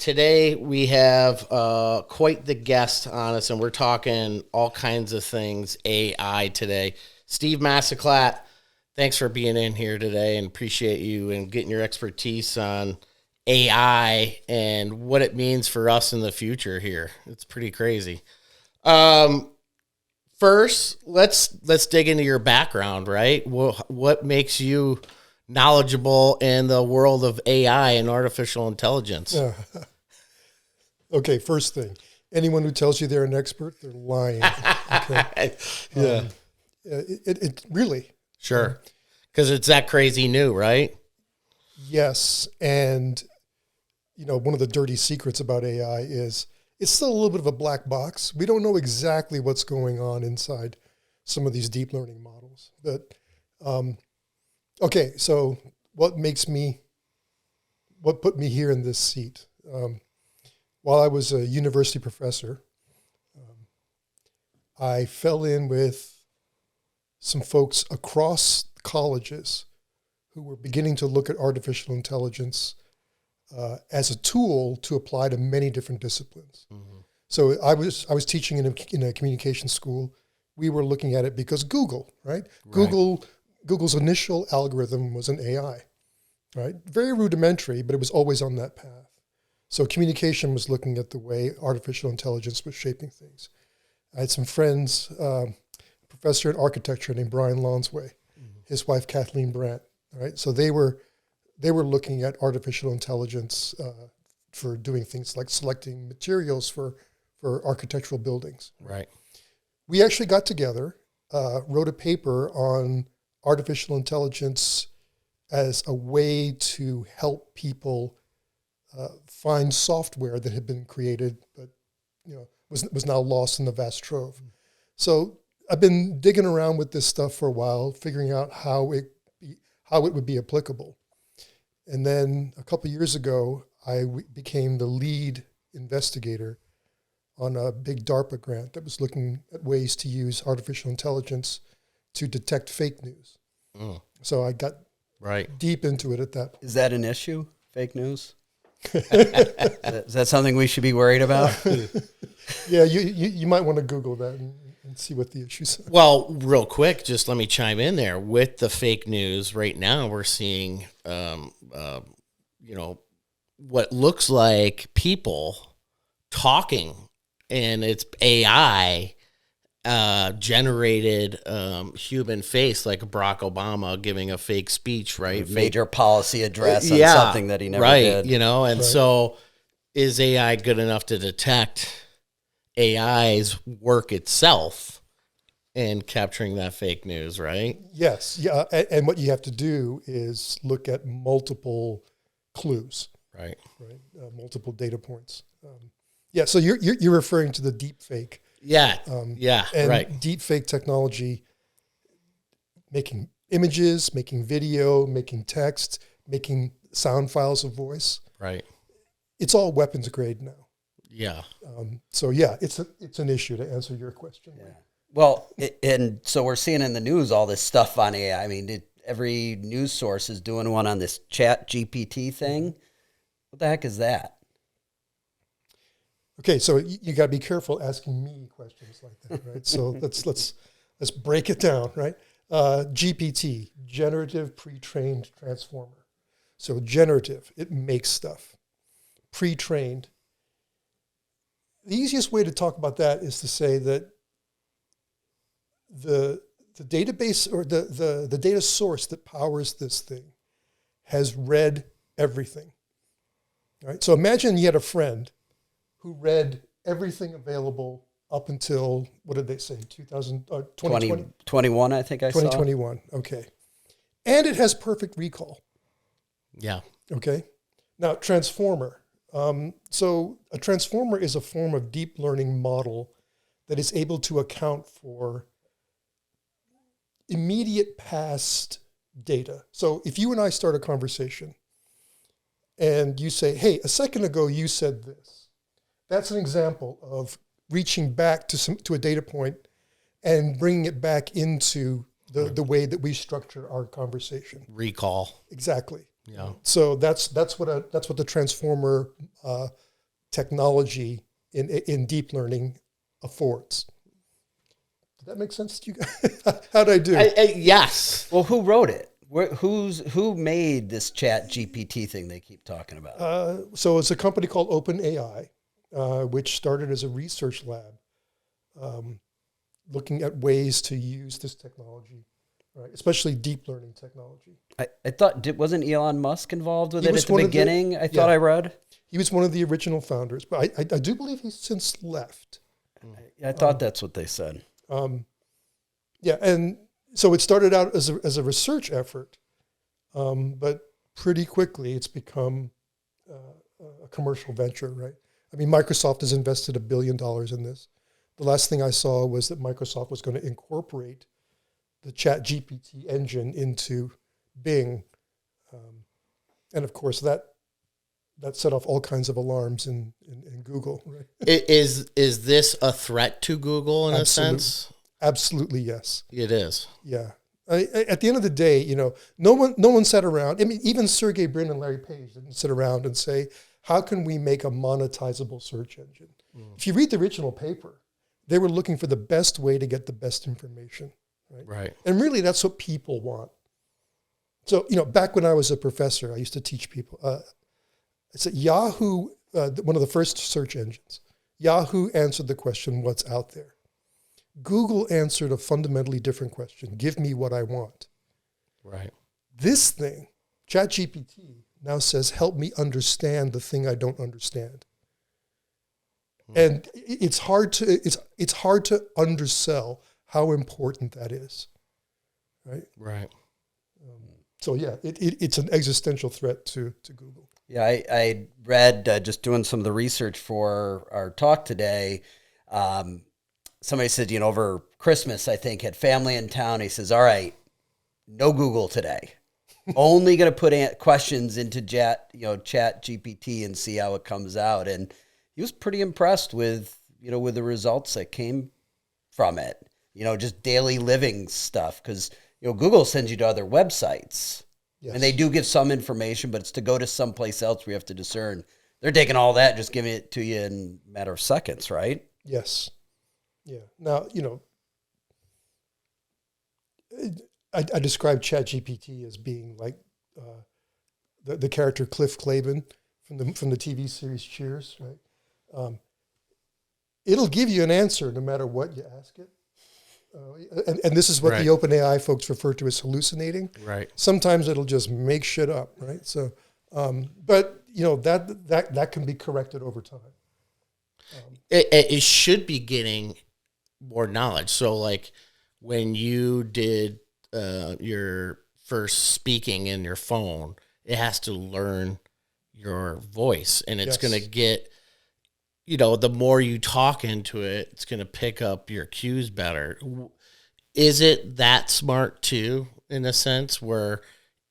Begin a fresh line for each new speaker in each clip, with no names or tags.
today we have quite the guest on us, and we're talking all kinds of things AI today. Steve Masiclat, thanks for being in here today, and appreciate you and getting your expertise on AI and what it means for us in the future here. It's pretty crazy. First, let's dig into your background, right? What makes you knowledgeable in the world of AI and artificial intelligence?
Okay, first thing, anyone who tells you they're an expert, they're lying. Okay.
Yeah.
It really.
Sure. Because it's that crazy new, right?
Yes. And, one of the dirty secrets about AI is it's still a little bit of a black box. We don't know exactly what's going on inside some of these deep learning models. But, okay, so what put me here in this seat? While I was a university professor, I fell in with some folks across colleges who were beginning to look at artificial intelligence as a tool to apply to many different disciplines. Mm-hmm. So I was teaching in a communication school. We were looking at it because Google, right? Google's initial algorithm was an AI, right? Very rudimentary, but it was always on that path. So communication was looking at the way artificial intelligence was shaping things. I had some friends, a professor in architecture named Brian Lonsway, his wife Kathleen Brandt, right? So they were looking at artificial intelligence for doing things like selecting materials for architectural buildings.
Right.
We actually got together, wrote a paper on artificial intelligence as a way to help people find software that had been created, but was now lost in the vast trove. Mm-hmm. So I've been digging around with this stuff for a while, figuring out how it would be applicable. And then a couple of years ago, I became the lead investigator on a big DARPA grant that was looking at ways to use artificial intelligence to detect fake news. Mm. So I got deep into it at that point.
Is that an issue, fake news? Is that something we should be worried about?
Yeah, you might want to Google that and see what the issues are.
Well, real quick, just let me chime in there. With the fake news right now, we're seeing, what looks like people talking, and it's AI generated human face, like Barack Obama giving a fake speech, right?
Major policy address on something that he never did.
So is AI good enough to detect AI's work itself and capturing that fake news, right?
Yes. Yeah. And what you have to do is look at multiple clues.
Right.
Multiple data points. So you're referring to the deep fake.
Yeah.
And deep fake technology, making images, making video, making text, making sound files of voice.
Right.
It's all weapons grade now.
Yeah.
It's an issue, to answer your question.
Yeah. Well, and so we're seeing in the news all this stuff on AI. I mean, every news source is doing one on this ChatGPT thing. What the heck is that?
Okay, so you got to be careful asking me questions like that, right? So let's break it down, right? GPT, generative pre-trained transformer. So generative, it makes stuff. Pre-trained. The easiest way to talk about that is to say that the database or the data source that powers this thing has read everything. Right? So imagine you had a friend who read everything available up until, what did they say, 2020?
21, I think I saw.
2021, okay. And it has perfect recall.
Yeah.
Okay. Now, transformer. So a transformer is a form of deep learning model that is able to account for immediate past data. So if you and I start a conversation and you say, hey, a second ago you said this, that's an example of reaching back to a data point and bringing it back into the way that we structure our conversation.
Recall.
Exactly.
Yeah.
So that's what the transformer technology in deep learning affords. Did that make sense to you guys? How'd I do?
Yes.
Well, who wrote it? Who made this ChatGPT thing they keep talking about?
So it's a company called OpenAI, which started as a research lab, looking at ways to use this technology, right? Especially deep learning technology.
I thought, wasn't Elon Musk involved with
He
it
was
at the
one of the-
beginning? I thought
yeah.
I read.
He was one of the original founders, but I do believe he's since left.
I thought that's what they said.
Yeah, and so it started out as a research effort, but pretty quickly it's become a commercial venture, right? I mean, Microsoft has invested $1 billion in this. The last thing I saw was that Microsoft was going to incorporate the ChatGPT engine into Bing, and of course that set off all kinds of alarms in Google. Right?
Is this a threat to Google in a sense?
Absolutely, yes.
It is.
Yeah. At the end of the day, no one sat around. I mean, even Sergey Brin and Larry Page didn't sit around and say, how can we make a monetizable search engine? If you read the original paper, they were looking for the best way to get the best information.
Right.
And really, that's what people want. So, back when I was a professor, I used to teach people. I said Yahoo, one of the first search engines, Yahoo answered the question, what's out there? Google answered a fundamentally different question. Give me what I want.
Right.
This thing, ChatGPT, now says, help me understand the thing I don't understand. And it's hard to undersell how important that is. Right.
Right.
So yeah, it's an existential threat to Google.
Yeah, I read, just doing some of the research for our talk today, somebody said, over Christmas, I think, had family in town. He says, all right, no Google today. Only going to put questions into ChatGPT and see how it comes out. And he was pretty impressed with the results that came from it. Just daily living stuff. Because, Google sends you to other websites. Yes. And they do give some information, but it's to go to someplace else we have to discern. They're taking all that, just giving it to you in a matter of seconds, right?
Yes. Yeah. Now, I describe ChatGPT as being like the character Cliff Clavin from the TV series Cheers, right? It'll give you an answer no matter what you ask it. And this is what the OpenAI folks refer to as hallucinating.
Right.
Sometimes it'll just make shit up, right? So, but that can be corrected over time.
It should be getting more knowledge. So, like when you did your first speaking in your phone, it has to learn your voice, and it's going to get. The more you talk into it, it's going to pick up your cues better. Is it that smart too, in a sense, where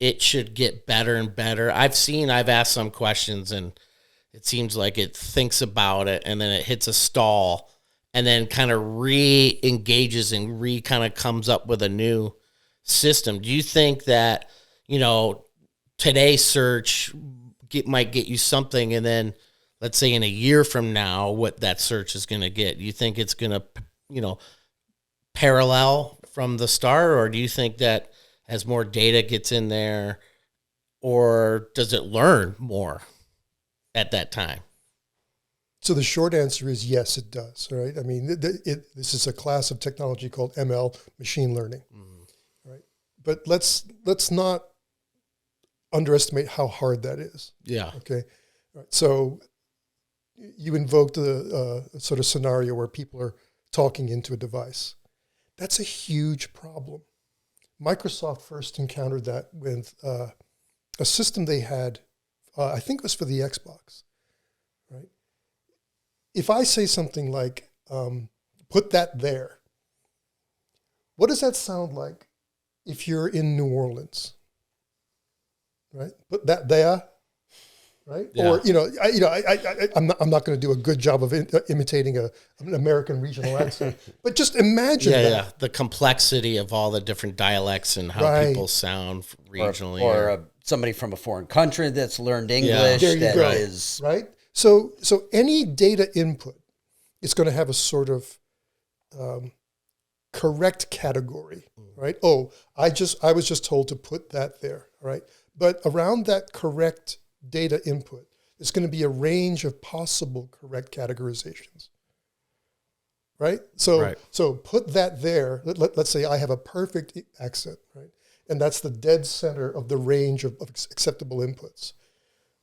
it should get better and better? I've asked some questions and it seems like it thinks about it and then it hits a stall and then kind of re-engages and kind of comes up with a new system. Do you think that, today's search might get you something and then let's say in a year from now, what that search is going to get? Do you think it's going to, parallel from the start, or do you think that as more data gets in there, or does it learn more at that time?
So the short answer is yes, it does. Right? I mean, this is a class of technology called ML, machine learning, right? But let's not underestimate how hard that is.
Yeah.
Okay. Right. So you invoked a sort of scenario where people are talking into a device. That's a huge problem. Microsoft first encountered that with a system they had, I think it was for the Xbox, right? If I say something like, put that there, what does that sound like if you're in New Orleans, right? Put that there. Right? Yeah. Or, I'm not going to do a good job of imitating an American regional accent, but just imagine that. Yeah,
the complexity of all the different dialects and how people sound regionally.
Or somebody from a foreign country that's learned English.
There you go.
Is
right? So any data input is going to have a sort of correct category, right? Oh, I was just told to put that there, right? But around that correct data input, there's going to be a range of possible correct categorizations, right? So put that there. Let's say I have a perfect accent, right? And that's the dead center of the range of acceptable inputs.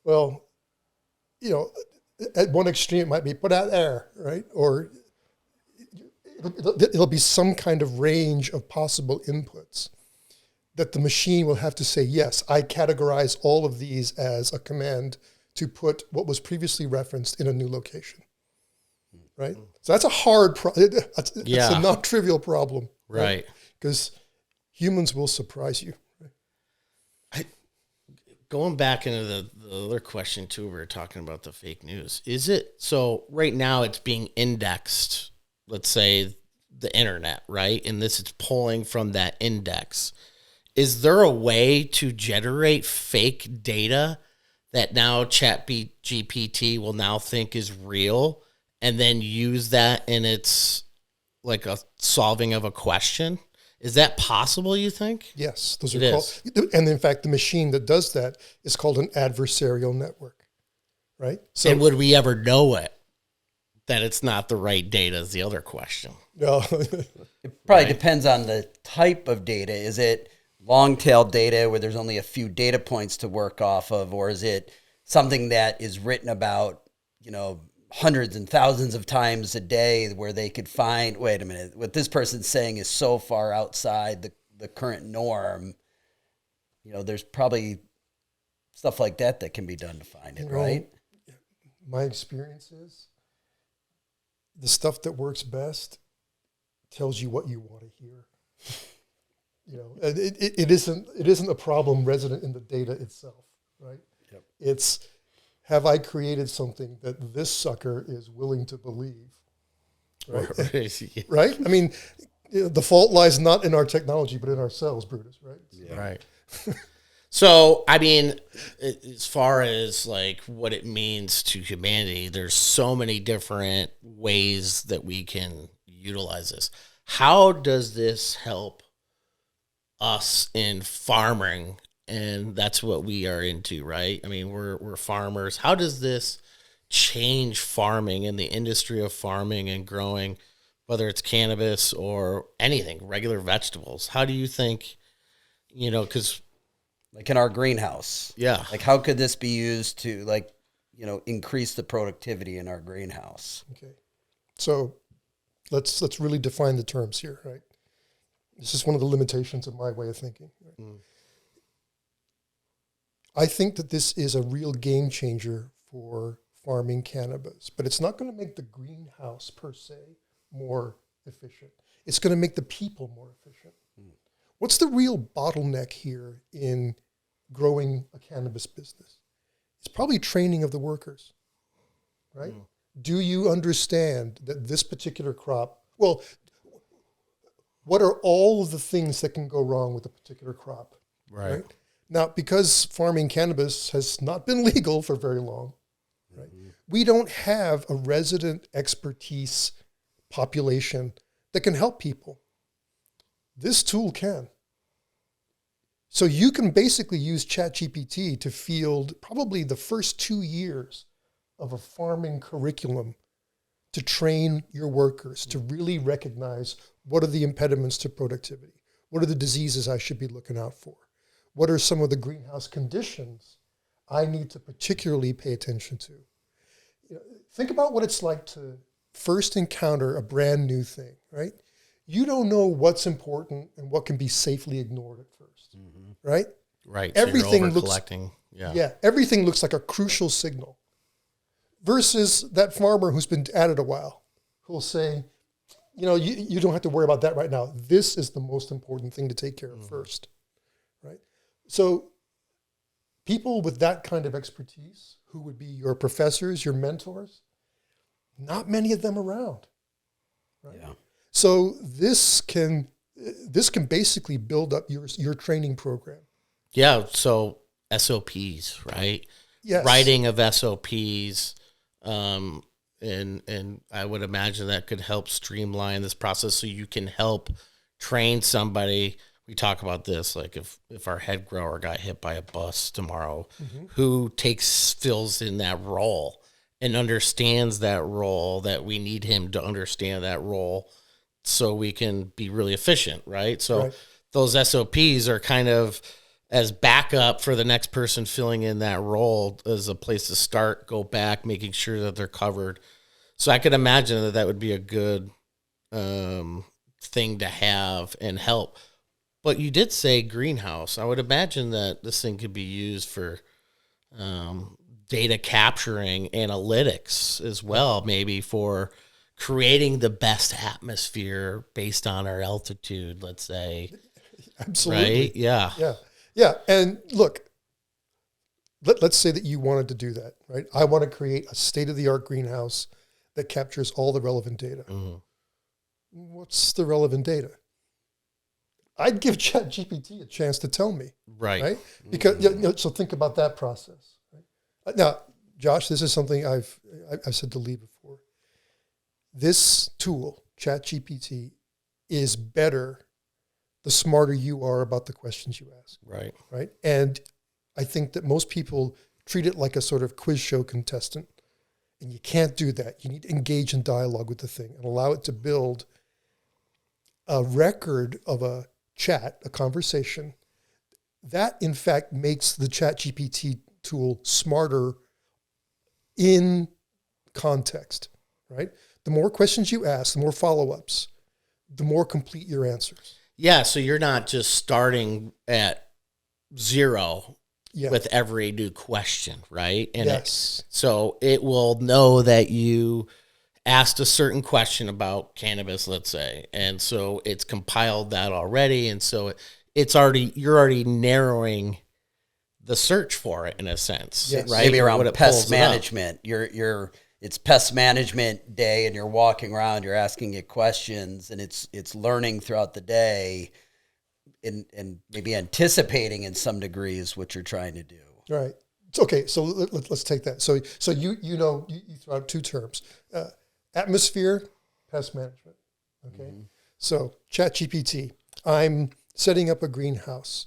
Well, at one extreme it might be put out there, right? Or it'll be some kind of range of possible inputs that the machine will have to say, yes, I categorize all of these as a command to put what was previously referenced in a new location, right? So that's a hard it's a non-trivial problem.
Right.
Because humans will surprise you.
Going back into the other question too, we were talking about the fake news. Is it, so right now it's being indexed, let's say the internet, right? And this is pulling from that index. Is there a way to generate fake data that now ChatGPT will now think is real and then use that in its like a solving of a question? Is that possible, you think?
Yes, those are called, and in fact, the machine that does that is called an adversarial network, right? So,
and would we ever know it? That it's not the right data is the other question.
No.
It probably depends on the type of data. Is it long tail data where there's only a few data points to work off of, or is it something that is written about, hundreds and thousands of times a day where they could find, wait a minute, what this person's saying is so far outside the current norm. There's probably stuff like that can be done to find it, right?
My experience is the stuff that works best tells you what you want to hear. It isn't a problem resident in the data itself, right?
Yep.
It's, have I created something that this sucker is willing to believe? Right? Right? I mean, the fault lies not in our technology, but in ourselves, Brutus, right?
Yeah. Right. So, I mean, as far as like what it means to humanity, there's so many different ways that we can utilize this. How does this help us in farming? And that's what we are into, right? I mean, we're farmers. How does this change farming and the industry of farming and growing, whether it's cannabis or anything, regular vegetables? How do you think, because
like in our greenhouse, like how could this be used to increase the productivity in our greenhouse?
Okay, so let's really define the terms here, right? This is one of the limitations of my way of thinking. Right? I think that this is a real game changer for farming cannabis, but it's not going to make the greenhouse per se more efficient. It's going to make the people more efficient. What's the real bottleneck here in growing a cannabis business? It's probably training of the workers, right? Do you understand that this particular crop, well, what are all of the things that can go wrong with a particular crop? Right? Now, because farming cannabis has not been legal for very long, right? We don't have a resident expertise population that can help people. This tool can. So you can basically use ChatGPT to field probably the first 2 years of a farming curriculum to train your workers to really recognize what are the impediments to productivity? What are the diseases I should be looking out for? What are some of the greenhouse conditions I need to particularly pay attention to? Think about what it's like to first encounter a brand new thing, right? You don't know what's important and what can be safely ignored at first, right?
Right.
Everything
so
looks
Yeah.
Everything looks like a crucial signal. Versus that farmer who's been at it a while, who'll say, you don't have to worry about that right now. This is the most important thing to take care of first, right? So people with that kind of expertise, who would be your professors, your mentors, not many of them around, right? Yeah. So this can basically build up your training program.
Yeah. So SOPs, right?
Yes.
Writing of SOPs, And I would imagine that could help streamline this process so you can help train somebody. We talk about this, like if our head grower got hit by a bus tomorrow, who fills in that role and understands that role, that we need him to understand that role so we can be really efficient, right? So those SOPs are kind of as backup for the next person filling in that role, as a place to start, go back, making sure that they're covered. So I could imagine that would be a good thing to have and help. But you did say greenhouse. I would imagine that this thing could be used for data capturing, analytics as well, maybe for creating the best atmosphere based on our altitude, let's say.
Absolutely.
Right? Yeah.
Yeah. Yeah. And look, let's say that you wanted to do that, right? I want to create a state-of-the-art greenhouse that captures all the relevant data. What's the relevant data? I'd give ChatGPT a chance to tell me, right? Because so think about that process. Right? Now, Josh, this is something I've said to Lee before. This tool, ChatGPT, is better the smarter you are about the questions you ask. Right. And I think that most people treat it like a sort of quiz show contestant, and you can't do that. You need to engage in dialogue with the thing and allow it to build a record of a chat, a conversation. That, in fact, makes the ChatGPT tool smarter in context, right? The more questions you ask, the more follow-ups, the more complete your answers.
Yeah, so you're not just starting at zero with every new question, right? And so it will know that you asked a certain question about cannabis, let's say, and so it's compiled that already, and so you're already narrowing the search for it in a sense, right?
Maybe around pest management. It's pest management day, and you're walking around, you're asking it questions, and it's learning throughout the day, and maybe anticipating in some degrees what you're trying to do.
Right. Okay. So let's take that. So you throw out two terms: atmosphere, pest management. Okay. So ChatGPT, I'm setting up a greenhouse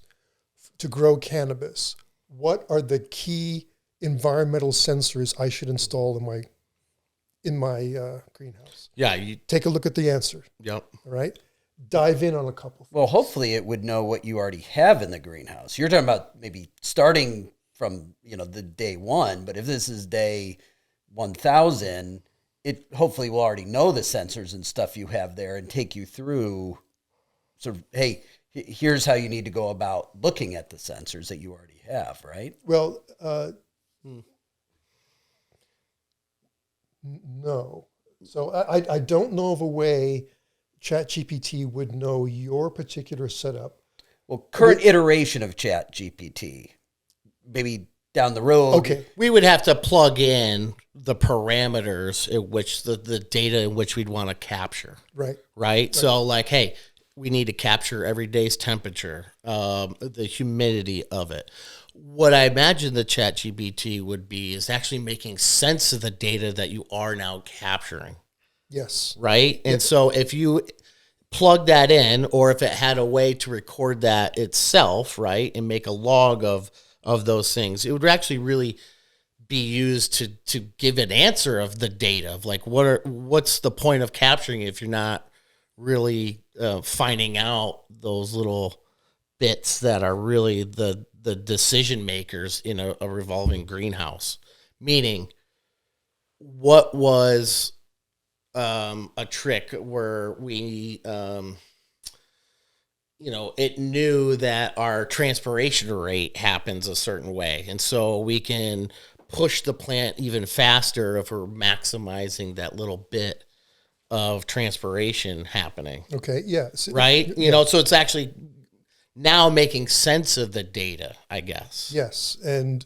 to grow cannabis. What are the key environmental sensors I should install in my greenhouse?
Yeah, you
take a look at the answer.
Yep.
All right. Dive in on a couple.
Well, hopefully it would know what you already have in the greenhouse. You're talking about maybe starting from the day one, but if this is day 1,000, it hopefully will already know the sensors and stuff you have there and take you through sort of, hey, here's how you need to go about looking at the sensors that you already have, right?
Well, no. So I don't know of a way ChatGPT would know your particular setup.
Well, current iteration of ChatGPT, maybe down the road.
Okay.
We would have to plug in the parameters in which the data in which we'd want to capture. Right. So like, hey, we need to capture every day's temperature, the humidity of it. What I imagine the ChatGPT would be is actually making sense of the data that you are now capturing.
Yes.
Right. And so if you plug that in, or if it had a way to record that itself, right, and make a log of those things, it would actually really be used to give an answer of the data of like, what's the point of capturing it if you're not really finding out those little bits that are really the decision makers in a revolving greenhouse. Meaning, what was a trick where we, it knew that our transpiration rate happens a certain way, and so we can push the plant even faster if we're maximizing that little bit of transpiration happening.
Okay. Yeah.
Right. So it's actually now making sense of the data, I guess.
Yes. And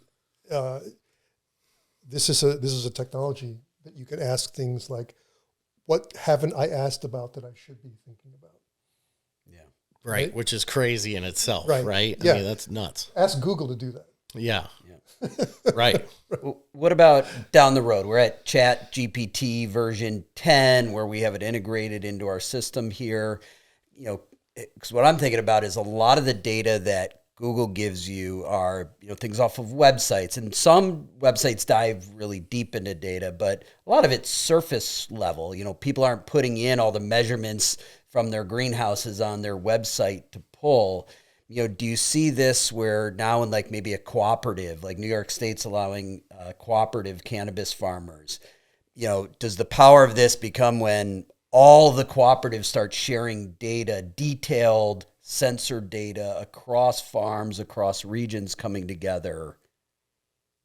this is a technology that you can ask things like, what haven't I asked about that I should be thinking about?
Yeah. Right. Which is crazy in itself. Right.
Yeah.
I mean, that's nuts.
Ask Google to do that.
Yeah. Right.
What about down the road? We're at ChatGPT version 10, where we have it integrated into our system here. Because what I'm thinking about is a lot of the data that Google gives you are, things off of websites, and some websites dive really deep into data, but a lot of it's surface level. People aren't putting in all the measurements from their greenhouses on their website to pull. Do you see this where now in like maybe a cooperative, like New York State's allowing cooperative cannabis farmers, does the power of this become when all the cooperatives start sharing data, detailed sensor data across farms, across regions coming together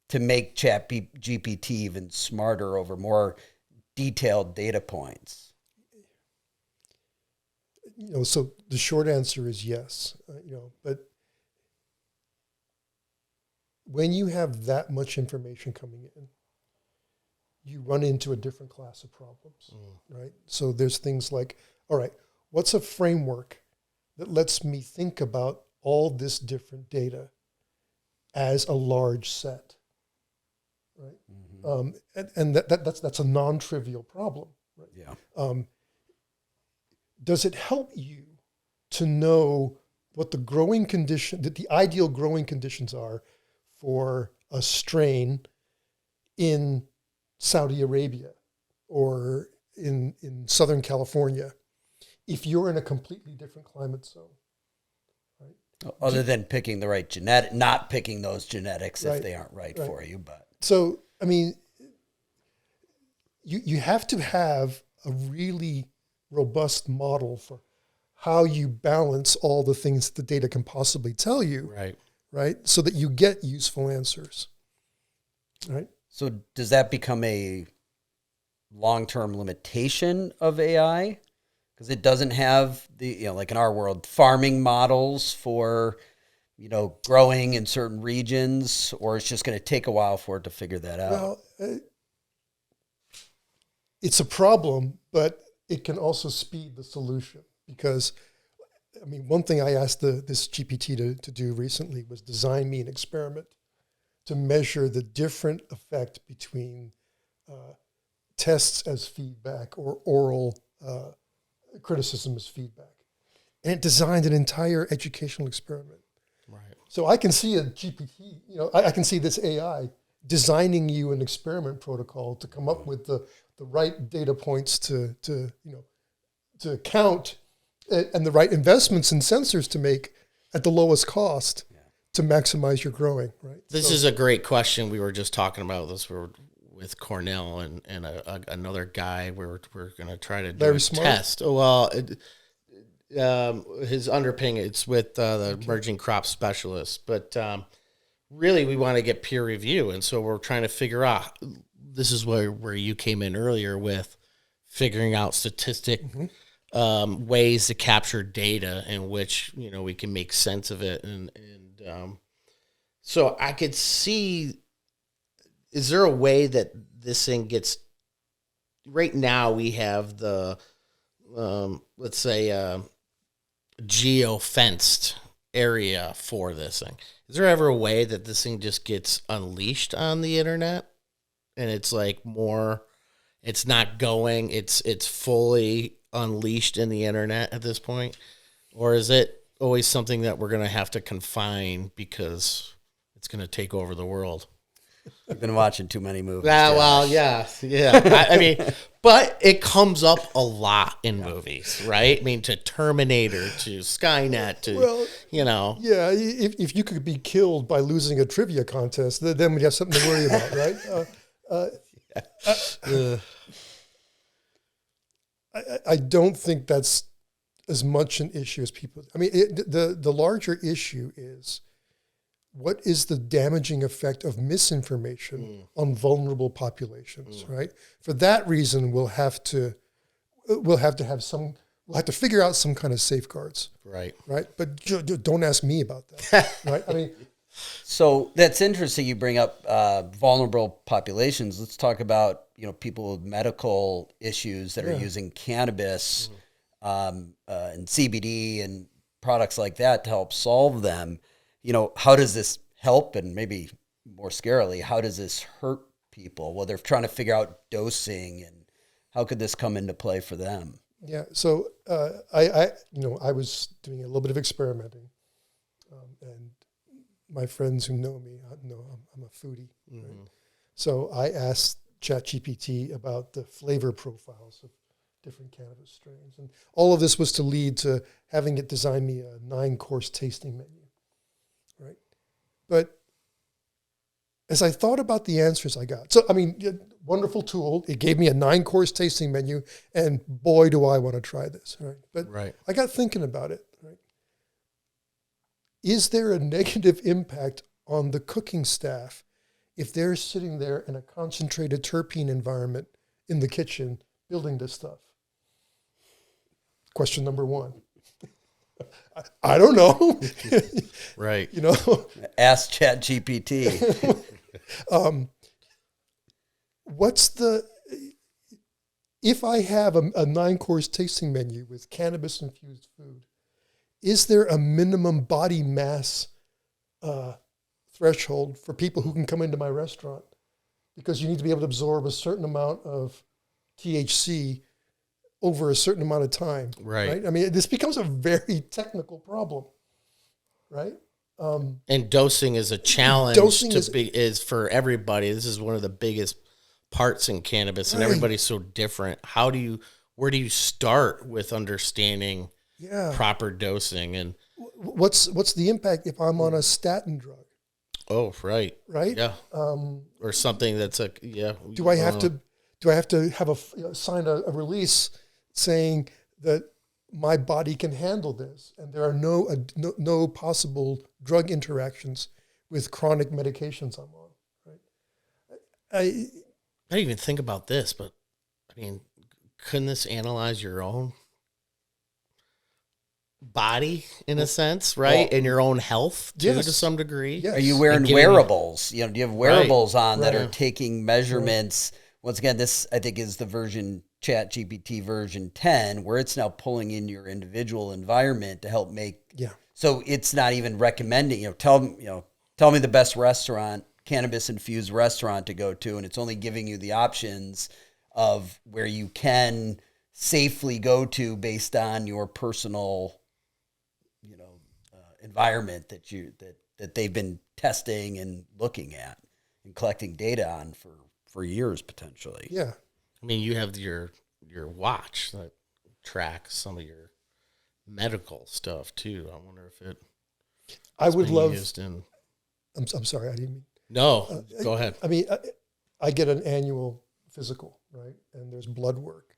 to make ChatGPT even smarter over more detailed data points?
So the short answer is yes. But when you have that much information coming in, you run into a different class of problems, right? So there's things like, all right, what's a framework that lets me think about all this different data as a large set, right? And that's a non-trivial problem, right?
Yeah.
Does it help you to know what the ideal growing conditions are for a strain in Saudi Arabia or in Southern California if you're in a completely different climate zone? Right?
Other than picking the right genetic, not picking those genetics
Right,
if they aren't right for you. But
so, I mean, you have to have a really robust model for how you balance all the things the data can possibly tell you, right? So that you get useful answers, right?
So does that become a long-term limitation of AI? Because it doesn't have the, like in our world, farming models for, growing in certain regions, or it's just going to take a while for it to figure that out?
Well, it's a problem, but it can also speed the solution because, one thing I asked this GPT to do recently was design me an experiment to measure the different effect between tests as feedback or oral criticism as feedback. And it designed an entire educational experiment.
Right.
So I can see a GPT, I can see this AI designing you an experiment protocol to come up with the right data points to count and the right investments in sensors to make at the lowest cost to maximize your growing, right?
This is a great question. We were just talking about this with Cornell and another guy. We're going to try to do
Very
a
smart.
test. Well, his underpinning, it's with the emerging crop specialist. But really, we want to get peer review. And so we're trying to figure out, this is where you came in earlier with figuring out statistic ways to capture data in which, we can make sense of it. And so I could see, is there a way that this thing gets, right now we have the, let's say, geo-fenced area for this thing. Is there ever a way that this thing just gets unleashed on the internet and it's like more, it's not going, it's fully unleashed in the internet at this point? Or is it always something that we're going to have to confine because it's going to take over the world?
You've been watching too many movies.
Well, yeah. I mean, but it comes up a lot in movies, right? I mean, to Terminator, to Skynet, to,
Yeah, if you could be killed by losing a trivia contest, then we'd have something to worry about, right? I don't think that's as much an issue as people. I mean, the larger issue is, what is the damaging effect of misinformation on vulnerable populations, right? For that reason, we'll have to figure out some kind of safeguards,
right?
But don't ask me about that, right? I mean,
so that's interesting. You bring up vulnerable populations. Let's talk about people with medical issues that are using cannabis and CBD and products like that to help solve them. How does this help? And maybe more scarily, how does this hurt people? Well, they're trying to figure out dosing, and how could this come into play for them?
Yeah. So I was doing a little bit of experimenting, and my friends who know me know I'm a foodie.
Mm-hmm.
Right? So I asked ChatGPT about the flavor profiles of different cannabis strains, and all of this was to lead to having it design me a 9-course tasting menu, right? But as I thought about the answers I got, so I mean, wonderful tool. It gave me a 9-course tasting menu, and boy, do I want to try this, right? But
Right.
I got thinking about it, right? Is there a negative impact on the cooking staff if they're sitting there in a concentrated terpene environment in the kitchen building this stuff? Question number one. I don't know.
Right.
You know,
Ask ChatGPT.
if I have a 9-course tasting menu with cannabis infused food, is there a minimum body mass threshold for people who can come into my restaurant? Because you need to be able to absorb a certain amount of THC over a certain amount of time.
Right.
I mean, this becomes a very technical problem, right?
And dosing is a challenge is for everybody. This is one of the biggest parts in cannabis, and
Right.
everybody's so different. Where do you start with understanding proper dosing? And
What's the impact if I'm on a statin drug?
oh, right.
Right?
Yeah. Or something that's
Do I have to have sign a release saying that my body can handle this, and there are no possible drug interactions with chronic medications I'm on? Right?
I didn't even think about this, but I mean, couldn't this analyze your own body in a sense, right? And your own health too,
yes.
to some degree.
Yes.
Are you wearing wearables? Do you have wearables on that are taking measurements? Once again, this I think is the ChatGPT version 10, where it's now pulling in your individual environment to help make.
Yeah.
So it's not even recommending. Tell me the best cannabis infused restaurant to go to, and it's only giving you the options of where you can safely go to based on your personal, environment that they've been testing and looking at and collecting data on for years potentially.
Yeah.
I mean, you have your watch that tracks some of your medical stuff too. I wonder if it.
I would love.
Used in,
I'm sorry, I didn't mean.
No, go ahead.
I mean, I get an annual physical, right? And there's blood work.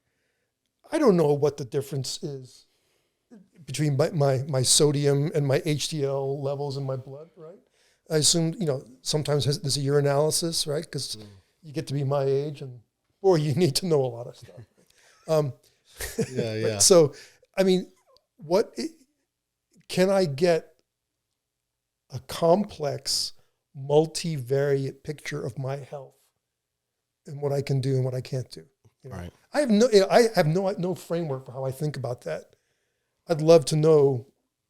I don't know what the difference is between my sodium and my HDL levels in my blood, right? I assume, sometimes there's a urinalysis, right? Because you get to be my age, and boy, you need to know a lot of stuff.
Yeah.
So, I mean, can I get a complex, multivariate picture of my health and what I can do and what I can't do?
Right.
I have no framework for how I think about that. I'd love to know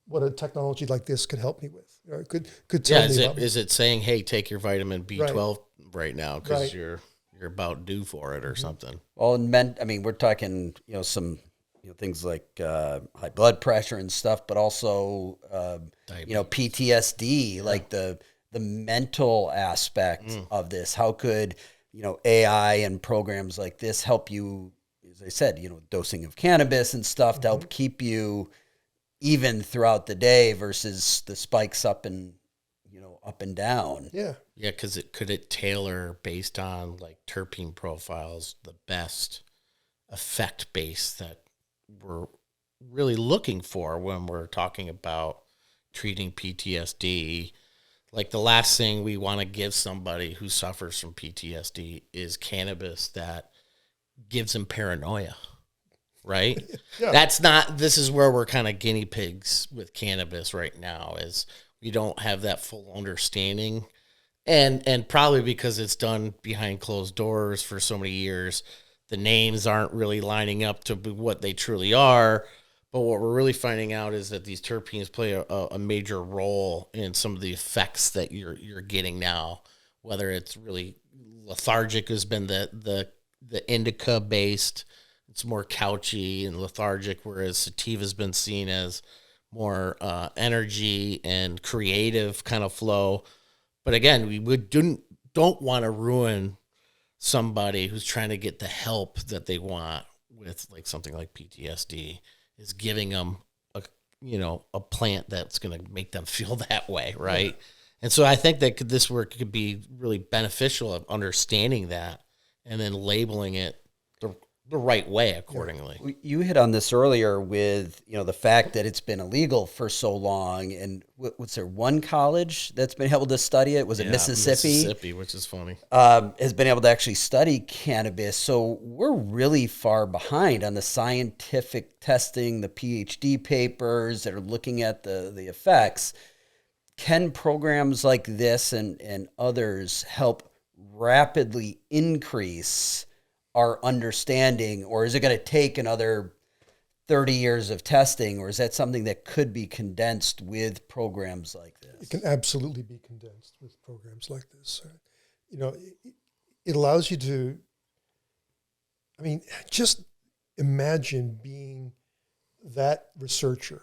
what a technology like this could help me with. Or could tell me about.
Is it saying, hey, take your vitamin B12 right now because you're about due for it or something?
Well, we're talking some things like high blood pressure and stuff, but also PTSD, like the mental aspect of this. How could AI and programs like this help you, as I said, dosing of cannabis and stuff to help keep you even throughout the day versus the spikes up and down.
Yeah.
Yeah, because could it tailor based on like terpene profiles the best effect base that we're really looking for when we're talking about treating PTSD? Like the last thing we want to give somebody who suffers from PTSD is cannabis that gives them paranoia, right?
Yeah.
This is where we're kind of guinea pigs with cannabis right now, is we don't have that full understanding. And probably because it's done behind closed doors for so many years, the names aren't really lining up to what they truly are. But what we're really finding out is that these terpenes play a major role in some of the effects that you're getting now whether it's really lethargic has been the indica based. It's more couchy and lethargic, whereas sativa has been seen as more energy and creative kind of flow. But again, don't want to ruin somebody who's trying to get the help that they want with like something like PTSD, is giving them a plant that's going to make them feel that way, right? Yeah. And so I think that this work could be really beneficial of understanding that and then labeling it the right way accordingly.
Yeah. You hit on this earlier with, the fact that it's been illegal for so long. And what's there, one college that's been able to study it? Was it Mississippi?
Mississippi, which is funny.
Has been able to actually study cannabis. So we're really far behind on the scientific testing, the PhD papers that are looking at the effects. Can programs like this and others help rapidly increase our understanding, or is it going to take another 30 years of testing, or is that something that could be condensed with programs like this?
It can absolutely be condensed with programs like this. It allows you to, just imagine being that researcher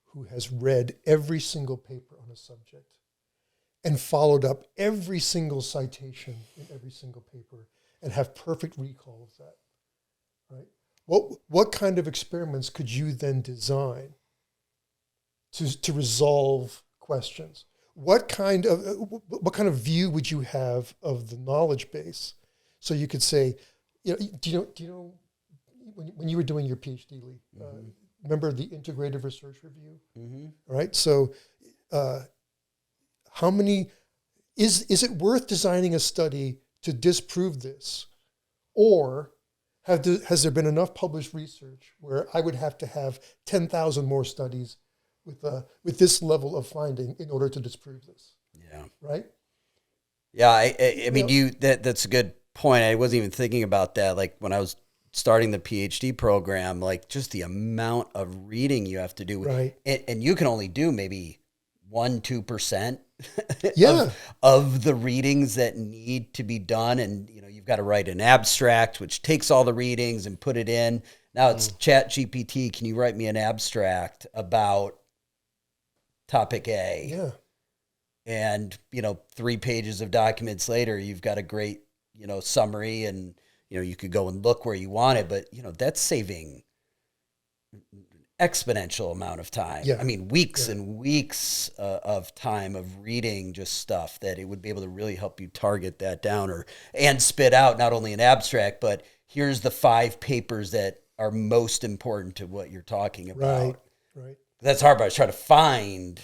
who has read every single paper on a subject and followed up every single citation in every single paper and have perfect recall of that, right? What kind of experiments could you then design to resolve questions? What kind of view would you have of the knowledge base? So you could say, do you know when you were doing your PhD, Lee, remember the integrative research review? Mm-hmm. Right. So, how many is it worth designing a study to disprove this, or has there been enough published research where I would have to have 10,000 more studies with this level of finding in order to disprove this?
Yeah.
Right.
Yeah. I mean, that's a good point. I wasn't even thinking about that. Like when I was starting the PhD program, like just the amount of reading you have to do,
right?
And you can only do maybe 1-2%
yeah.
of the readings that need to be done. And, you've got to write an abstract, which takes all the readings and put it in. Now it's ChatGPT. Can you write me an abstract about topic A?
Yeah.
And, 3 pages of documents later, you've got a great, summary, and, you could go and look where you want it, but, that's saving exponential amount of time.
Yeah.
I mean, weeks and weeks of time of reading just stuff that it would be able to really help you target that down and spit out not only an abstract, but here's the 5 papers that are most important to what you're talking about.
Right.
That's hard, but I was trying to find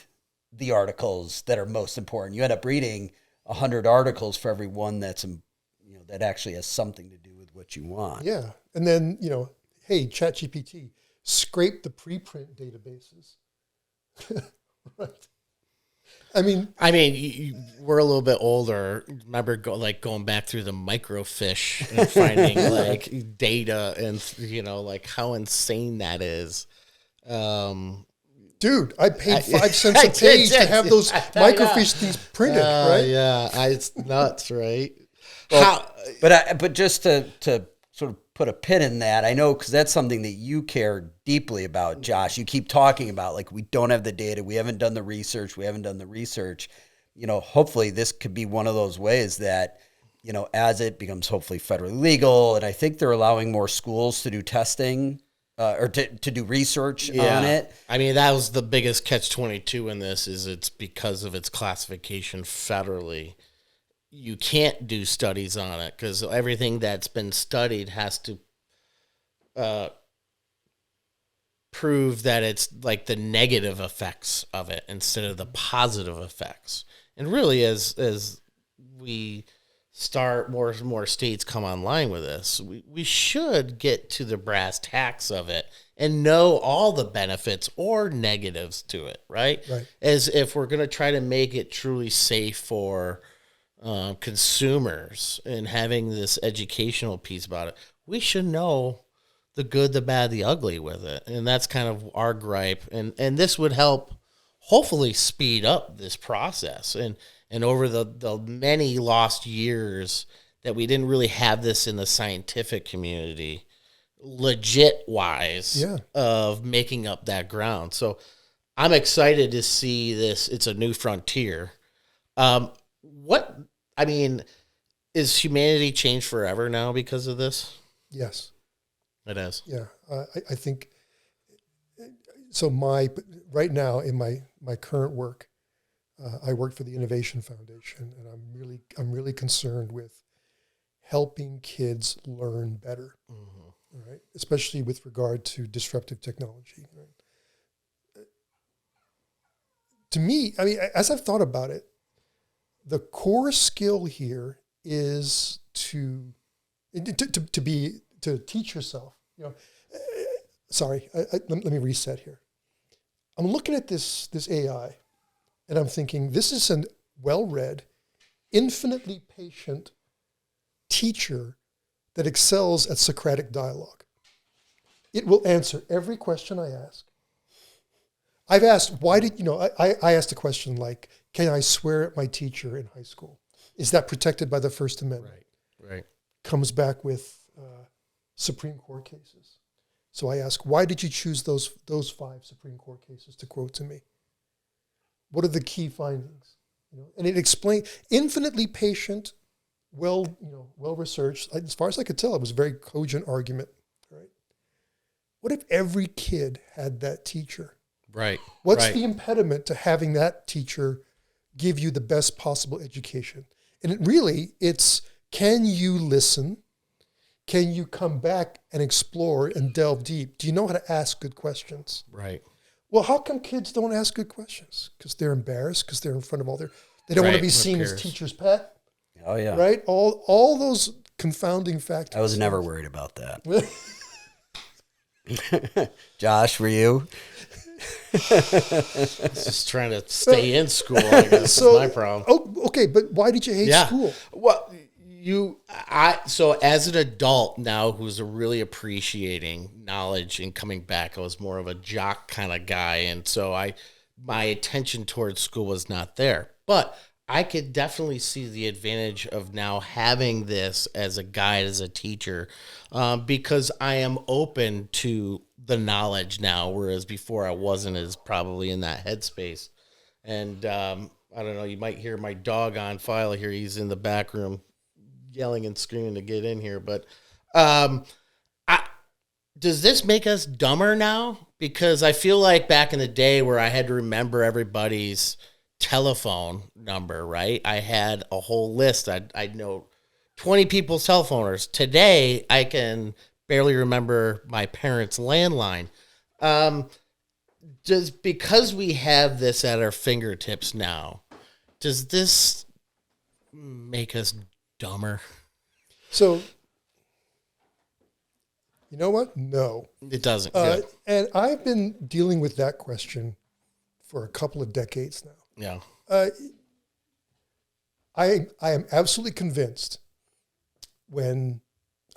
the articles that are most important. You end up reading 100 articles for every one that's, that actually has something to do with what you want.
Yeah. And then, hey, ChatGPT, scrape the preprint databases. Right. I mean,
we're a little bit older. Remember, going back through the microfiche and finding like data and like how insane that is.
Dude, I paid 5 cents a page to have those microfiche things printed, right?
Yeah, it's nuts, right?
Well, but just to sort of put a pin in that, I know, because that's something that you care deeply about, Josh. You keep talking about, like, we don't have the data, we haven't done the research. Hopefully this could be one of those ways that, as it becomes hopefully federally legal, and I think they're allowing more schools to do testing or to do research on it.
I mean, that was the biggest catch-22 in this, is it's because of its classification federally. You can't do studies on it because everything that's been studied has to prove that it's like the negative effects of it instead of the positive effects. And really, as we start, more and more states come online with this, we should get to the brass tacks of it and know all the benefits or negatives to it, right? As if we're going to try to make it truly safe for consumers and having this educational piece about it, we should know the good, the bad, the ugly with it. And that's kind of our gripe. And this would help hopefully speed up this process. And over the many lost years that we didn't really have this in the scientific community, legit wise,
Yeah.
of making up that ground. So I'm excited to see this. It's a new frontier. What, I mean, is humanity changed forever now because of this?
Yes.
It is.
Yeah. I think so. Right now in my current work, I work for the Innovation Foundation, and I'm really concerned with helping kids learn better, right? Especially with regard to disruptive technology. Right? To me, I mean, as I've thought about it, the core skill here is to teach yourself. You know, sorry, let me reset here. I'm looking at this AI, and I'm thinking this is a well-read, infinitely patient teacher that excels at Socratic dialogue. It will answer every question I ask. I've asked, I asked a question like, can I swear at my teacher in high school? Is that protected by the First Amendment?
Right.
Comes back with Supreme Court cases. So I ask, why did you choose those 5 Supreme Court cases to quote to me? What are the key findings? And it explained, infinitely patient, well researched. As far as I could tell, it was a very cogent argument. Right? What if every kid had that teacher?
Right.
What's the impediment to having that teacher give you the best possible education? And it's can you listen? Can you come back and explore and delve deep? Do you know how to ask good questions?
Right.
Well, how come kids don't ask good questions? Because they're embarrassed, because they're in front of they don't want to be seen as teacher's pet.
Oh, yeah.
Right? All those confounding factors.
I was never worried about that. Josh, were you?
Just trying to stay in school, I guess, is my problem.
Oh, okay, but why did you hate school?
Well, so as an adult now who's really appreciating knowledge and coming back, I was more of a jock kind of guy. And so my attention towards school was not there. But I could definitely see the advantage of now having this as a guide, as a teacher, because I am open to the knowledge now, whereas before I wasn't as probably in that headspace. And I don't know, you might hear my dog on file here. He's in the back room yelling and screaming to get in here. But does this make us dumber now? Because I feel like back in the day where I had to remember everybody's telephone number, right? I had a whole list. I'd know 20 people's telephone numbers. Today, I can barely remember my parents' landline. Because we have this at our fingertips now, does this make us dumber?
So, you know what? No.
It doesn't.
And I've been dealing with that question for a couple of decades now.
Yeah.
I am absolutely convinced when,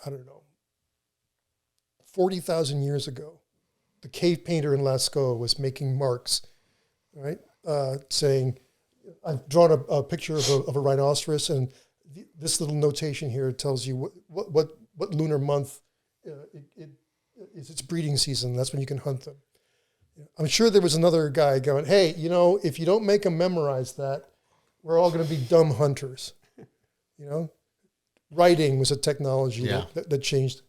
I don't know, 40,000 years ago, the cave painter in Lascaux was making marks, right? Saying, I've drawn a picture of a rhinoceros, and this little notation here tells you what lunar month it is its breeding season. That's when you can hunt them. I'm sure there was another guy going, hey, if you don't make them memorize that, we're all going to be dumb hunters. Writing was a technology that changed.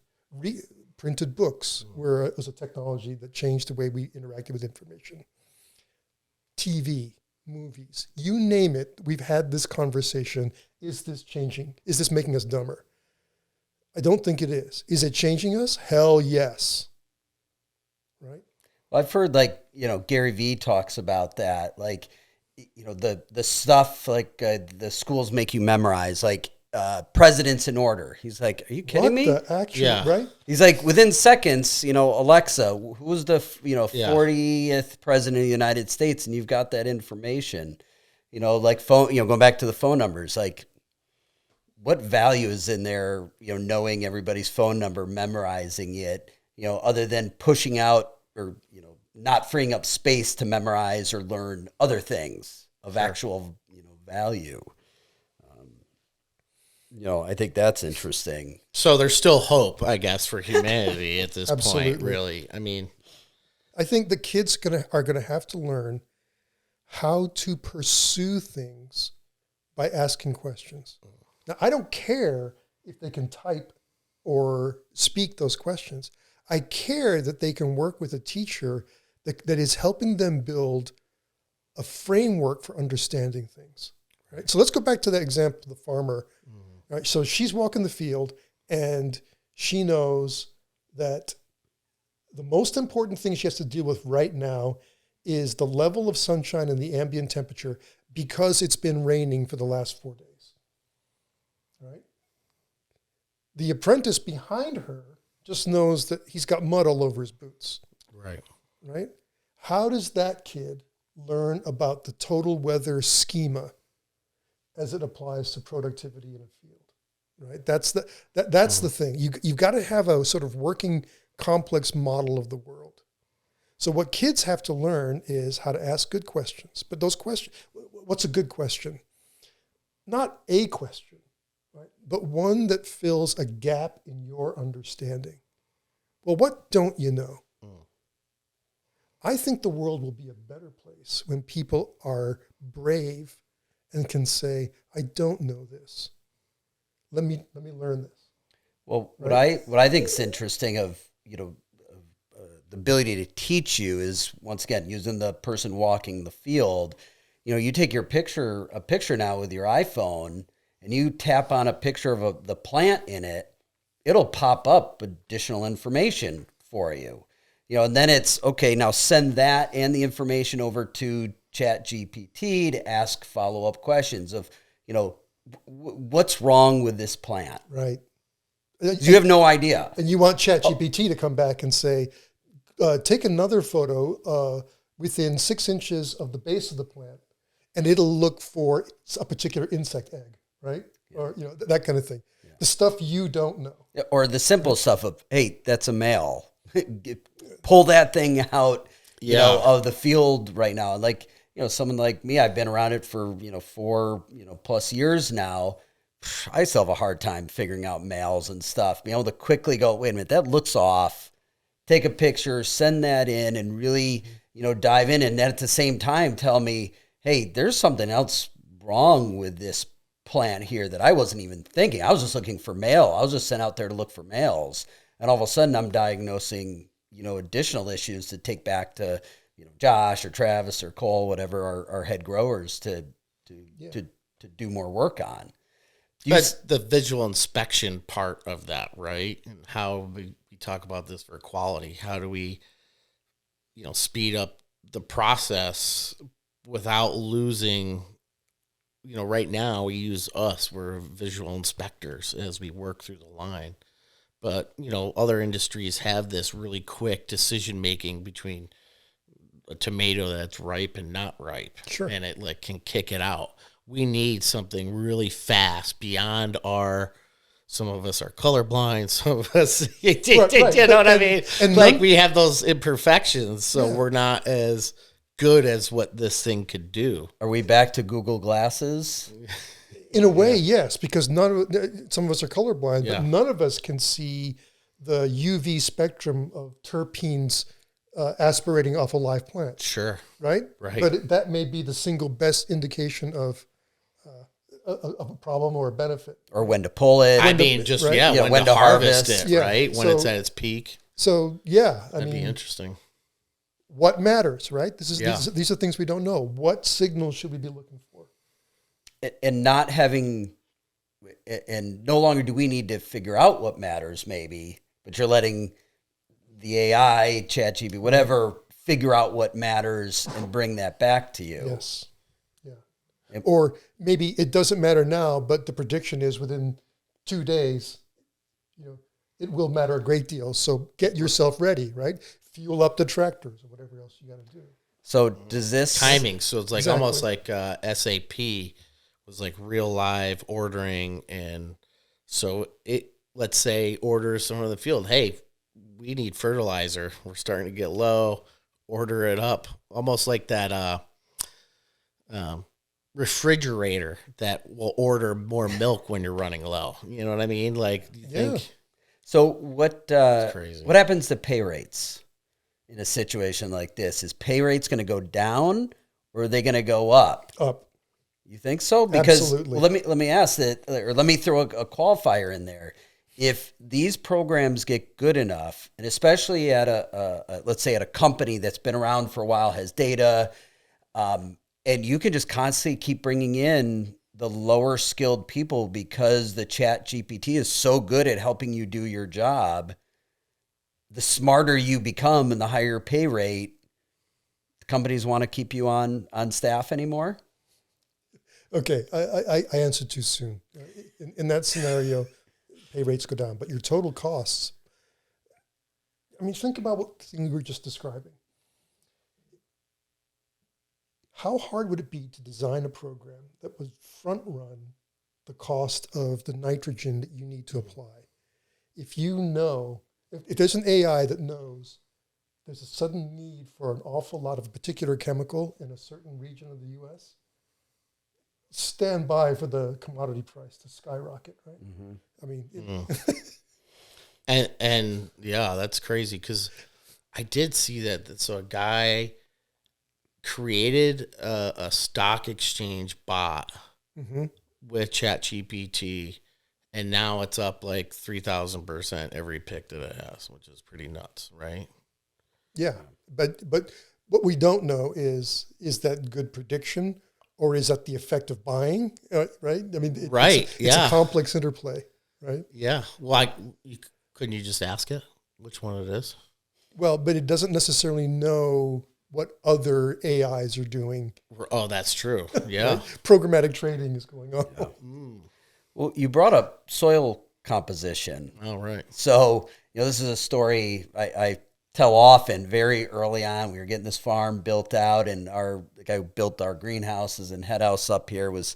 Printed books was a technology that changed the way we interacted with information. TV, movies, you name it, we've had this conversation. Is this changing? Is this making us dumber? I don't think it is. Is it changing us? Hell yes. Right?
Well, I've heard Gary Vee talks about that. The stuff the schools make you memorize, presidents in order. He's like, are you kidding me?
What the actual, right?
He's like, within seconds, Alexa, who's the 40th president of the United States? And you've got that information, phone, going back to the phone numbers, what value is in there, knowing everybody's phone number, memorizing it, other than pushing out or, not freeing up space to memorize or learn other things of actual, value. I think that's interesting.
So there's still hope, I guess, for humanity at this point,
Absolutely.
really. I mean,
I think the kids are gonna have to learn how to pursue things by asking questions. Now, I don't care if they can type or speak those questions. I care that they can work with a teacher that is helping them build a framework for understanding things. Right? So let's go back to that example of the farmer. Right? So she's walking the field and she knows that the most important thing she has to deal with right now is the level of sunshine and the ambient temperature because it's been raining for the last 4 days. Right? The apprentice behind her just knows that he's got mud all over his boots. Right? How does that kid learn about the total weather schema as it applies to productivity in a field? Right? That's the thing. You've got to have a sort of working complex model of the world. So what kids have to learn is how to ask good questions. But those questions, what's a good question? Not a question, right? But one that fills a gap in your understanding. Well, what don't you know? I think the world will be a better place when people are brave and can say, I don't know this. Let me learn this.
Well,
Right?
what I think is interesting of the ability to teach you is, once again, using the person walking the field. You take a picture now with your iPhone, and you tap on a picture of the plant in it, it'll pop up additional information for you. And then it's, okay, now send that and the information over to ChatGPT to ask follow-up questions of, what's wrong with this plant?
Right.
You have no idea.
And you want ChatGPT to come back and say, take another photo within 6 inches of the base of the plant, and it'll look for a particular insect egg, right? Yeah. Or, that kind of thing. Yeah. The stuff you don't know.
Or the simple stuff of, hey, that's a male. Pull that thing out, of the field right now. Like, someone like me, I've been around it for, 4, plus years now. I still have a hard time figuring out males and stuff. Being able to quickly go, wait a minute, that looks off. Take a picture, send that in, and really, dive in. And then at the same time, tell me, hey, there's something else wrong with this plant here that I wasn't even thinking. I was just looking for male. I was just sent out there to look for males. And all of a sudden I'm diagnosing, additional issues to take back to, Josh or Travis or Cole, whatever, our head growers to do more work on.
That's the visual inspection part of that, right? And how we talk about this for quality. How do we, speed up the process without losing, right now we use us. We're visual inspectors as we work through the line. But, other industries have this really quick decision-making between a tomato that's ripe and not ripe.
Sure.
And it can kick it out. We need something really fast beyond some of us are colorblind. Some of us, you know what I mean? And we have those imperfections. So we're not as good as what this thing could do.
Are we back to Google Glasses?
In a way, yes, because some of us are colorblind, but none of us can see the UV spectrum of terpenes aspirating off a live plant.
Sure.
Right?
Right.
But that may be the single best indication of a problem or a benefit.
Or when to pull it.
When to harvest it, right? When it's at its peak.
So,
that'd be interesting.
What matters, right? These are things we don't know. What signals should we be looking for?
And not having, and no longer do we need to figure out what matters, maybe, but you're letting the AI, ChatGPT, whatever, figure out what matters and bring that back to you.
Yes. Yeah. Or maybe it doesn't matter now, but the prediction is within 2 days, it will matter a great deal. So get yourself ready, right? Fuel up the tractors or whatever else you got to do.
So does this
timing? So it's like almost like SAP was like real live ordering, and so let's say orders someone in the field, hey, we need fertilizer. We're starting to get low. order it up, almost like that refrigerator that will order more milk when you're running low. You know what I mean? Like, you think
So what
crazy.
what happens to pay rates in a situation like this? Is pay rates going to go down or are they going to go up?
Up.
You think so? Because
Absolutely.
let me ask that, or let me throw a qualifier in there. If these programs get good enough, and especially at let's say at a company that's been around for a while, has data, and you can just constantly keep bringing in the lower skilled people because the ChatGPT is so good at helping you do your job, the smarter you become and the higher pay rate, companies want to keep you on staff anymore?
Okay, I answered too soon. In that scenario, pay rates go down, but your total costs, I mean, think about what thing you were just describing. How hard would it be to design a program that would front run the cost of the nitrogen that you need to apply? If you know, if there's an AI that knows there's a sudden need for an awful lot of a particular chemical in a certain region of the U.S., stand by for the commodity price to skyrocket, right?
Mm-hmm.
I mean,
And yeah, that's crazy because I did see that. So a guy created a stock exchange bot with ChatGPT, and now it's up like 3,000% every pick that it has, which is pretty nuts, right?
yeah, but what we don't know is that good prediction or is that the effect of buying, right? I mean, it's a complex interplay, right?
Yeah. Well, couldn't you just ask it which one it is?
Well, but it doesn't necessarily know what other AIs are doing.
Oh, that's true. Yeah.
Right? Programmatic trading is going on.
Yeah. Well, you brought up soil composition.
Oh, right.
So, this is a story I tell often. Very early on, we were getting this farm built out, and the guy who built our greenhouses and head house up here was,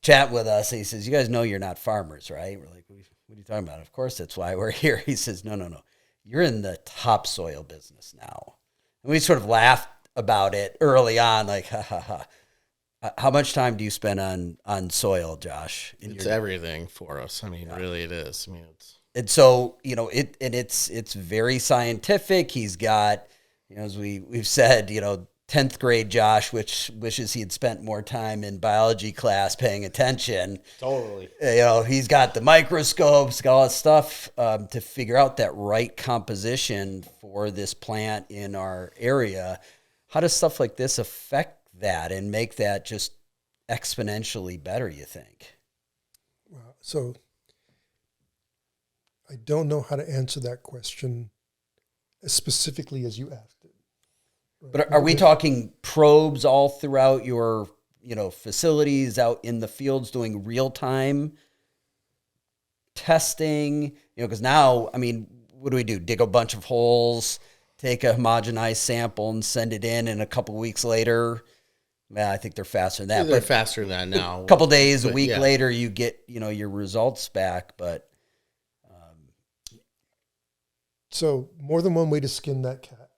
chat with us. He says, "You guys know you're not farmers, right?" We're like, "What are you talking about?" "Of course, that's why we're here." He says, No. You're in the topsoil business now. And we sort of laughed about it early on, like, ha, ha, ha. How much time do you spend on soil, Josh?
It's everything for us. I mean, really it is. I mean,
and so, it's very scientific. He's got, as we've said, 10th grade Josh, which wishes he had spent more time in biology class paying attention.
Totally.
He's got the microscopes, got all that stuff to figure out that right composition for this plant in our area. How does stuff like this affect that and make that just exponentially better, you think?
Wow. So I don't know how to answer that question as specifically as you asked it. Right.
But are we talking probes all throughout your, facilities out in the fields doing real-time testing? Because now, I mean, what do? Dig a bunch of holes, take a homogenized sample and send it in, and a couple of weeks later, I think they're faster than that.
They're faster than that now.
A couple of days, a week later, you get, your results back. But
so more than one way to skin that cat,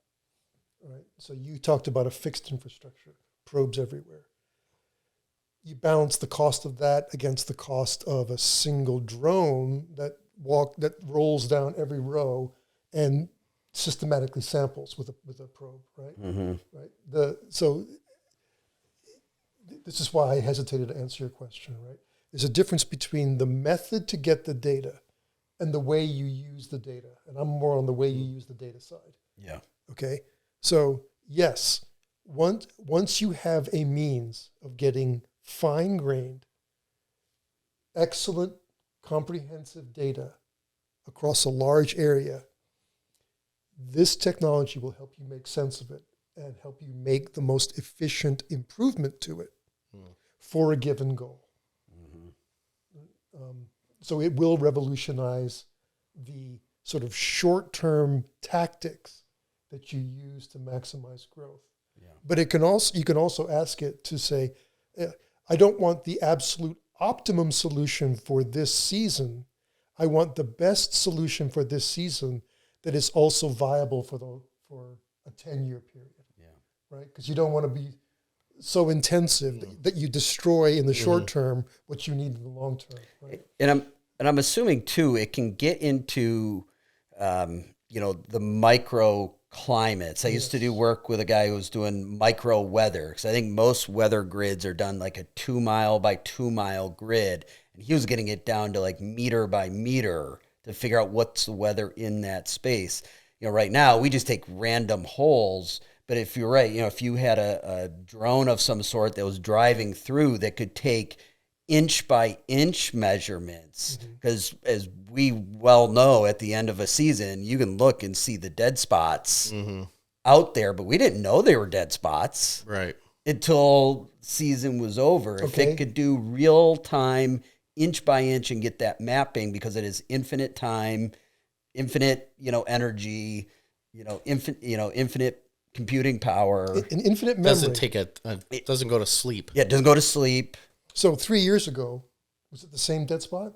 right? So you talked about a fixed infrastructure, probes everywhere. You balance the cost of that against the cost of a single drone that rolls down every row and systematically samples with a probe, right?
Mm-hmm.
Right. So this is why I hesitated to answer your question, right? There's a difference between the method to get the data and the way you use the data. And I'm more on the way you use the data side.
Yeah.
Okay. So yes, once you have a means of getting fine-grained, excellent, comprehensive data across a large area, this technology will help you make sense of it and help you make the most efficient improvement to it for a given goal. Mm-hmm. So it will revolutionize the sort of short-term tactics that you use to maximize growth. Yeah. But you can also ask it to say, I don't want the absolute optimum solution for this season. I want the best solution for this season that is also viable for a 10-year period,
Yeah.
right? Because you don't want to be so intensive that you destroy in the short term what you need in the long term, right?
And I'm assuming too, it can get into, the micro climates. I used to do work with a guy who was doing micro weather, because I think most weather grids are done like a 2 mile by 2 mile grid. And he was getting it down to like meter by meter to figure out what's the weather in that space. Right now we just take random holes. But if you're right, if you had a drone of some sort that was driving through that could take inch by inch measurements, because as we well know, at the end of a season, you can look and see the dead spots out there, but we didn't know they were dead spots
Right.
until season was over. If
Okay.
it could do real time, inch by inch, and get that mapping, because it is infinite time, infinite, energy, infinite computing power.
An infinite memory.
Doesn't take doesn't go to sleep.
Yeah, it doesn't go to sleep.
So 3 years ago, was it the same dead spot?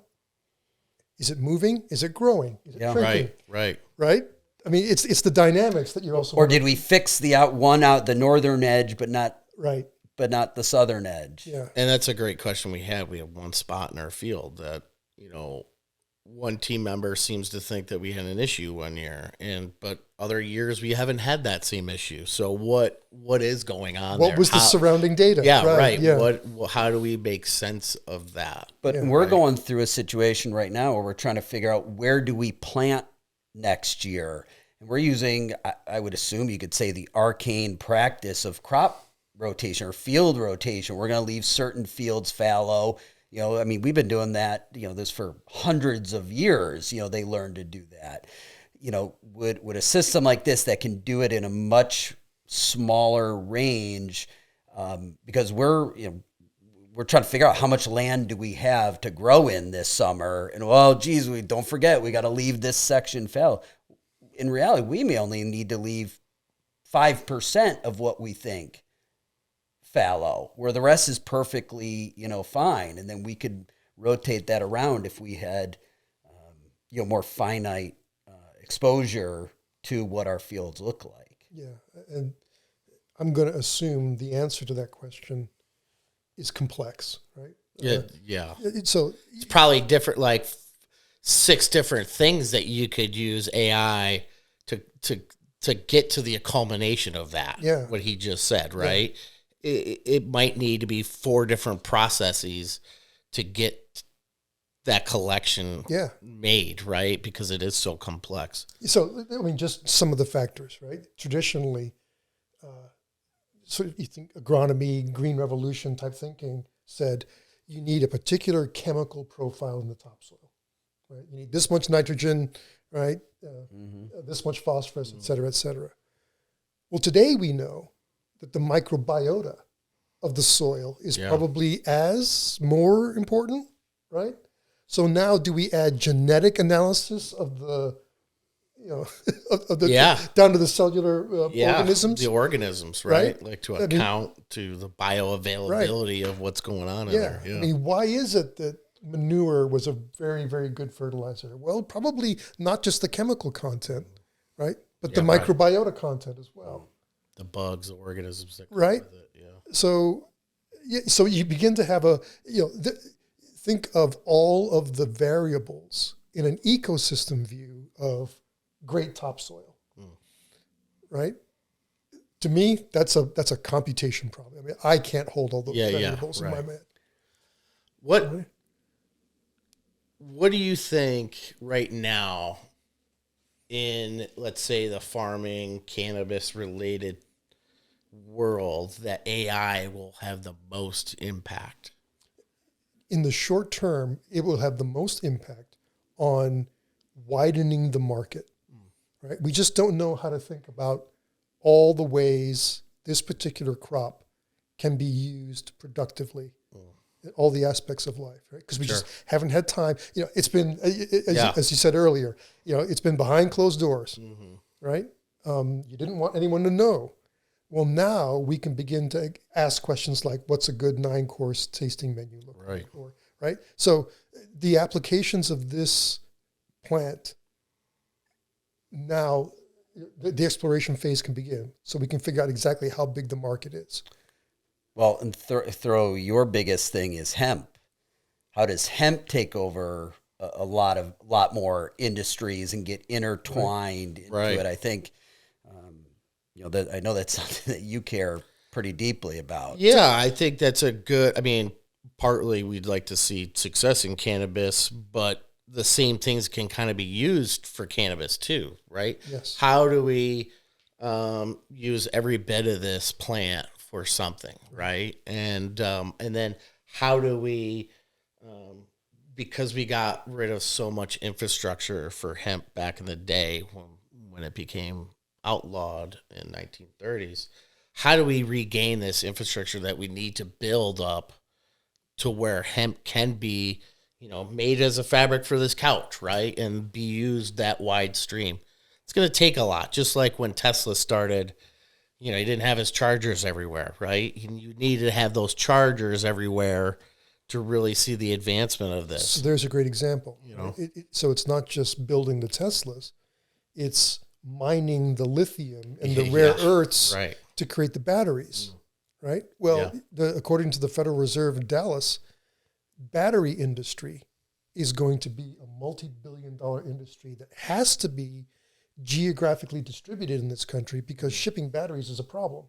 Is it moving? Is it growing? Is it shrinking?
Right.
Right? I mean, it's the dynamics that you also
Or did we fix the the northern edge, but not
right?
the southern edge?
Yeah.
And that's a great question we have. We have one spot in our field that, one team member seems to think that we had an issue one year, but other years we haven't had that same issue. So what is going on there?
What was the surrounding data?
Yeah, right.
Yeah.
How do we make sense of that?
But
Yeah.
we're going through a situation right now where we're trying to figure out, where do we plant next year? And we're using, I would assume you could say, the arcane practice of crop rotation or field rotation. We're going to leave certain fields fallow. We've been doing that, this for hundreds of years. They learned to do that. Would a system like this that can do it in a much smaller range, because we're trying to figure out how much land do we have to grow in this summer. And, we don't forget, we got to leave this section fallow. In reality, we may only need to leave 5% of what we think fallow, where the rest is perfectly, fine. And then we could rotate that around if we had, more finite exposure to what our fields look like.
Yeah. And I'm going to assume the answer to that question is complex, right?
Yeah.
So
It's probably different, like 6 different things that you could use AI to get to the culmination of that.
Yeah.
What he just said, right? It might need to be 4 different processes to get that collection made, right? Because it is so complex.
So, just some of the factors, right? Traditionally, so you think agronomy, green revolution type thinking said you need a particular chemical profile in the topsoil, right? You need this much nitrogen, right? This much phosphorus, et cetera, et cetera. Well, today we know that the microbiota of the soil is probably as more important, right? So now, do we add genetic analysis of the, down to the cellular organisms?
The organisms, right? Like to account to the bioavailability of what's going on in there. Yeah.
Why is it that manure was a very, very good fertilizer? Well, probably not just the chemical content, right? But the microbiota content as well.
The bugs, the organisms that come
right?
with it,
So you begin to have think of all of the variables in an ecosystem view of great topsoil, right? To me, that's a computation problem. I can't hold all those variables in my mind.
What do you think right now in, let's say, the farming, cannabis related world that AI will have the most impact?
In the short term, it will have the most impact on widening the market, right? We just don't know how to think about all the ways this particular crop can be used productively in all the aspects of life, right? Because we just haven't had time. It's been, as you said earlier, it's been behind closed doors, right? You didn't want anyone to know. Well, now we can begin to ask questions like, what's a good 9-course tasting menu look like? Right? So the applications of this plant now the exploration phase can begin, so we can figure out exactly how big the market is.
Well, and throw your biggest thing is hemp. How does hemp take over a lot more industries and get intertwined into it? I think, that I know that's something that you care pretty deeply about.
Yeah, I think that's a good. I mean, partly we'd like to see success in cannabis, but the same things can kind of be used for cannabis too, right?
Yes.
How do we use every bit of this plant for something, right? And then how do we, because we got rid of so much infrastructure for hemp back in the day when it became outlawed in 1930s, how do we regain this infrastructure that we need to build up to where hemp can be, made as a fabric for this couch, right? And be used that wide stream. It's going to take a lot, just like when Tesla started, he didn't have his chargers everywhere, right? You needed to have those chargers everywhere to really see the advancement of this.
So there's a great example. So it's not just building the Teslas, it's mining the lithium and the rare earths to create the batteries, right? Well, according to the Federal Reserve in Dallas, battery industry is going to be a multi-billion-dollar industry that has to be geographically distributed in this country because shipping batteries is a problem.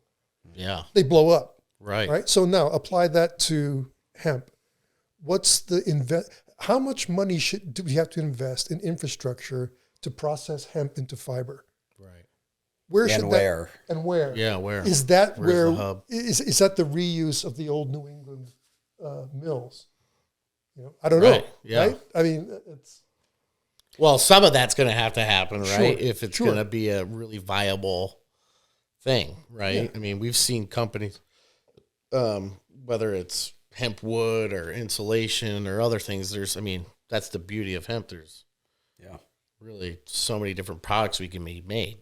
Yeah.
They blow up.
Right.
So now apply that to hemp. What's how much money do we have to invest in infrastructure to process hemp into fiber?
Right.
Where?
Yeah, where?
Is that
Where's
where
the hub?
Is that the reuse of the old New England mills? I don't know.
Yeah.
Right? I mean, it's...
Well, some of that's going to have to happen, right?
Sure,
if it's going to be a really viable thing, right?
Yeah.
I mean, we've seen companies, whether it's hemp wood or insulation or other things. That's the beauty of hemp. There's really so many different products we can be made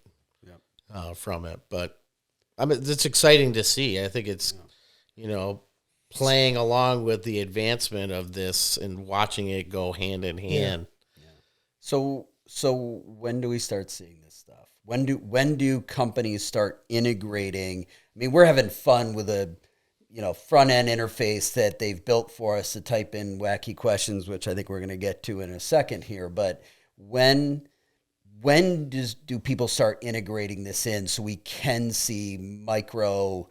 from it. But it's exciting to see. I think it's, playing along with the advancement of this and watching it go hand in hand.
So when do we start seeing this stuff? When do companies start integrating? I mean, we're having fun with a front end interface that they've built for us to type in wacky questions, which I think we're going to get to in a second here. But when do people start integrating this in so we can see micro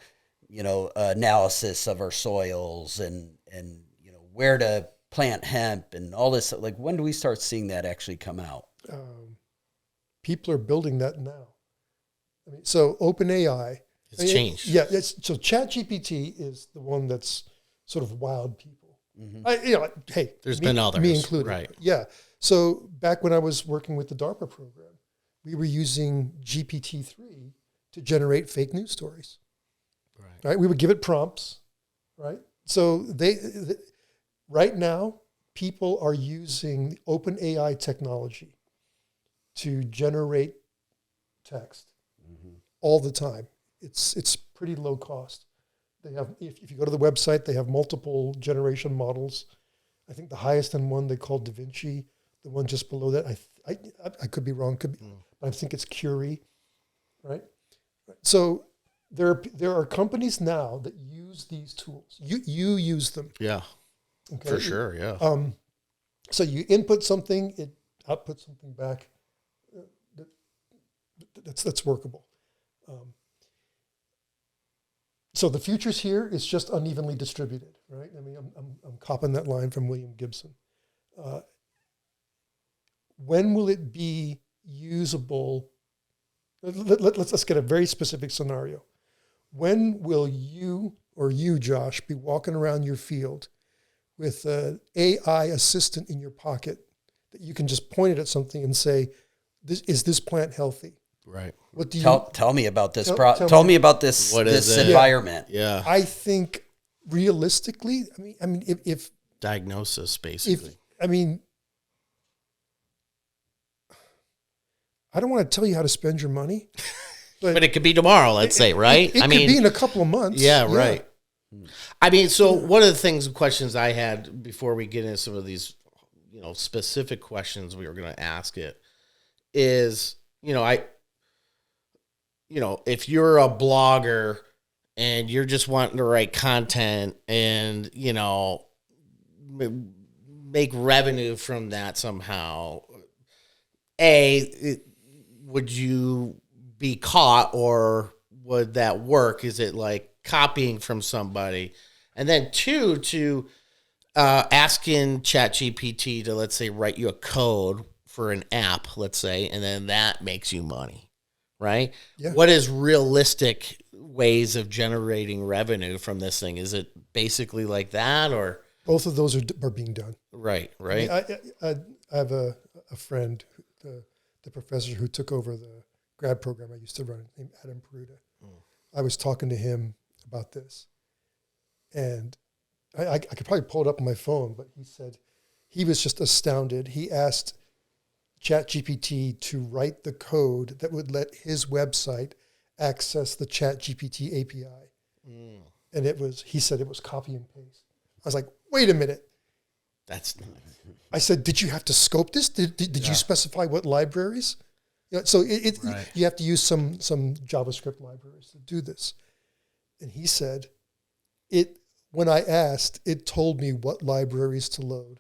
analysis of our soils and where to plant hemp and all this? Like, when do we start seeing that actually come out?
People are building that now. So OpenAI.
It's changed.
Yeah. So ChatGPT is the one that's sort of wowed people. Hey,
there's been others,
me included.
Right.
Yeah. So back when I was working with the DARPA program, we were using GPT-3 to generate fake news stories. Right. We would give it prompts. Right. So right now, people are using the OpenAI technology to generate text all the time. It's pretty low cost. They have, if you go to the website, they have multiple generation models. I think the highest end one they call Da Vinci. The one just below that, I could be wrong, but I think it's Curie, right? So there are companies now that use these tools. You use them.
Yeah, okay? For sure, yeah.
So you input something, it outputs something back. That's workable. So the future's here. It's just unevenly distributed, right? I mean, I'm copping that line from William Gibson. When will it be usable? Let's get a very specific scenario. When will you, Josh, be walking around your field with an AI assistant in your pocket that you can just point it at something and say, is this plant healthy?
Right.
What do you
tell me about this? Tell me about this. This environment.
Yeah.
I think realistically, I mean, if
diagnosis basically.
I don't want to tell you how to spend your money,
but it could be tomorrow. Let's say, right?
It could be in a couple of months.
Yeah, right. I mean, so one of the questions I had before we get into some of these, specific questions we were going to ask it is, if you're a blogger and you're just wanting to write content and, make revenue from that somehow, would you be caught, or would that work? Is it like copying from somebody? And then two, to asking ChatGPT to, let's say, write you a code for an app, let's say, and then that makes you money, right?
Yeah.
What is realistic ways of generating revenue from this thing? Is it basically like that, or?
Both of those are being done.
Right.
I mean, I have a friend, the professor who took over the grad program I used to run, named Adam Peruta. I was talking to him about this, and I could probably pull it up on my phone, but he said he was just astounded. He asked ChatGPT to write the code that would let his website access the ChatGPT API. And he said it was copy and paste. I was like, wait a minute.
That's nice.
I said, did you have to scope this? Did you specify what libraries? So
Right.
you have to use some JavaScript libraries to do this. And he said, when I asked, it told me what libraries to load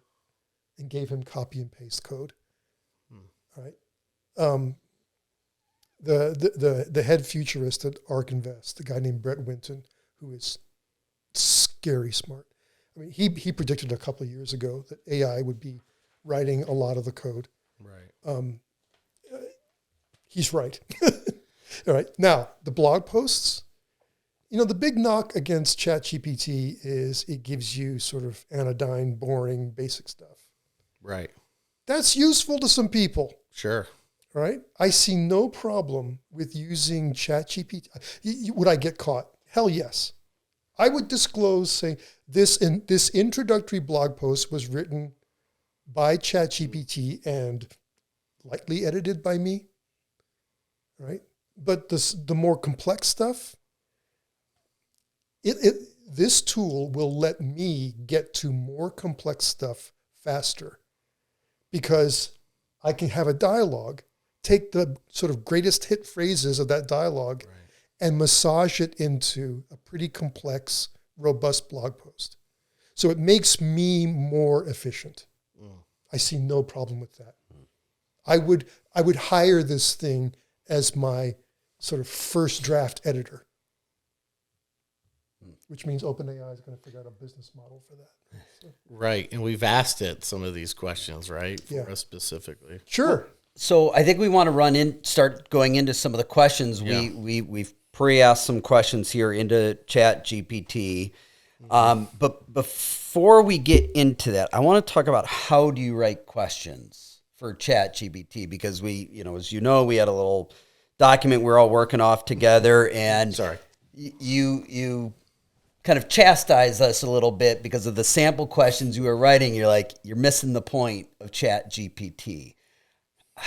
and gave him copy and paste code. All right. The head futurist at ARK Invest, a guy named Brett Winton, who is scary smart. I mean, he predicted a couple of years ago that AI would be writing a lot of the code.
Right.
He's right. All right. Now, the blog posts, the big knock against ChatGPT is it gives you sort of anodyne, boring, basic stuff.
Right.
That's useful to some people.
Sure.
All right. I see no problem with using ChatGPT. Would I get caught? Hell yes. I would disclose saying this introductory blog post was written by ChatGPT and lightly edited by me. Right. But the more complex stuff, this tool will let me get to more complex stuff faster because I can have a dialogue, take the sort of greatest hit phrases of that dialogue, right, and massage it into a pretty complex, robust blog post. So it makes me more efficient. I see no problem with that. I would hire this thing as my sort of first draft editor, which means OpenAI is going to figure out a business model for that. So.
Right. And we've asked it some of these questions, right? For us specifically.
Sure.
So I think we want to start going into some of the questions. Yeah. We've pre-asked some questions here into ChatGPT. But before we get into that, I want to talk about how do you write questions for ChatGPT, because we, as you know, we had a little document we're all working off together, and you kind of chastise us a little bit because of the sample questions you were writing. You're like, you're missing the point of ChatGPT.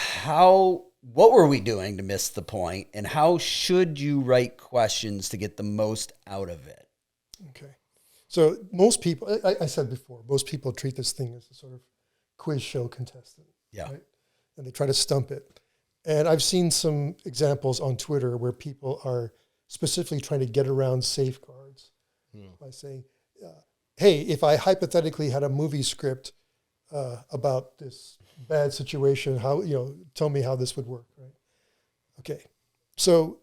What were we doing to miss the point, and how should you write questions to get the most out of it?
Okay. So most people, I said before, most people treat this thing as a sort of quiz show contestant.
Yeah.
Right? And they try to stump it. And I've seen some examples on Twitter where people are specifically trying to get around safeguards by saying, hey, if I hypothetically had a movie script about this bad situation, tell me how this would work, right? Okay. So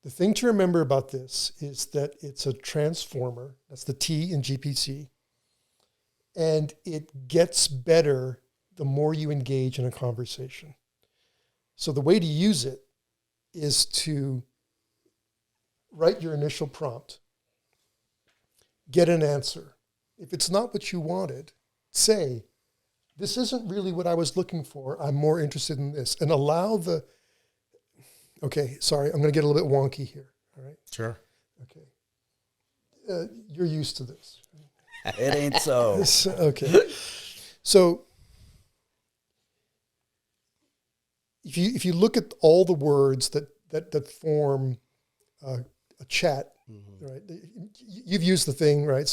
the thing to remember about this is that it's a transformer. That's the T in GPT. And it gets better the more you engage in a conversation. So the way to use it is to write your initial prompt, get an answer. If it's not what you wanted, say, this isn't really what I was looking for. I'm more interested in this. And allow okay, sorry, I'm going to get a little bit wonky here. All right?
Sure.
Okay. You're used to this.
It ain't so.
Okay. So if you look at all the words that form a chat, right? You've used the thing, right?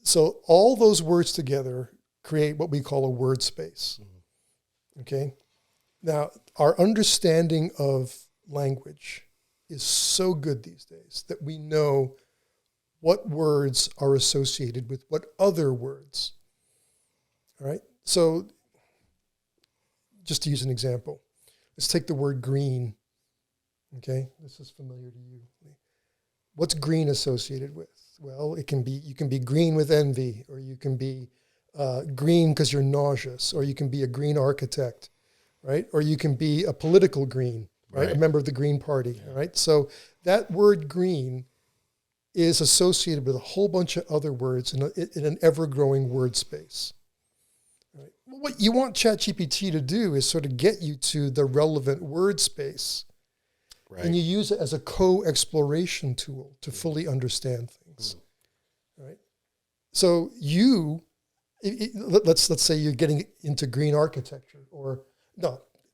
So all those words together create what we call a word space. Okay. Now, our understanding of language is so good these days that we know what words are associated with what other words. All right? So just to use an example, let's take the word green. Okay? This is familiar to you. What's green associated with? Well, you can be green with envy, or you can be green because you're nauseous, or you can be a green architect, right? Or you can be a political green, right? A member of the Green Party, all right? So that word green is associated with a whole bunch of other words in an ever-growing word space. Right? What you want ChatGPT to do is sort of get you to the relevant word space, and you use it as a co-exploration tool to fully understand things. Right? So let's say you're getting into green architecture,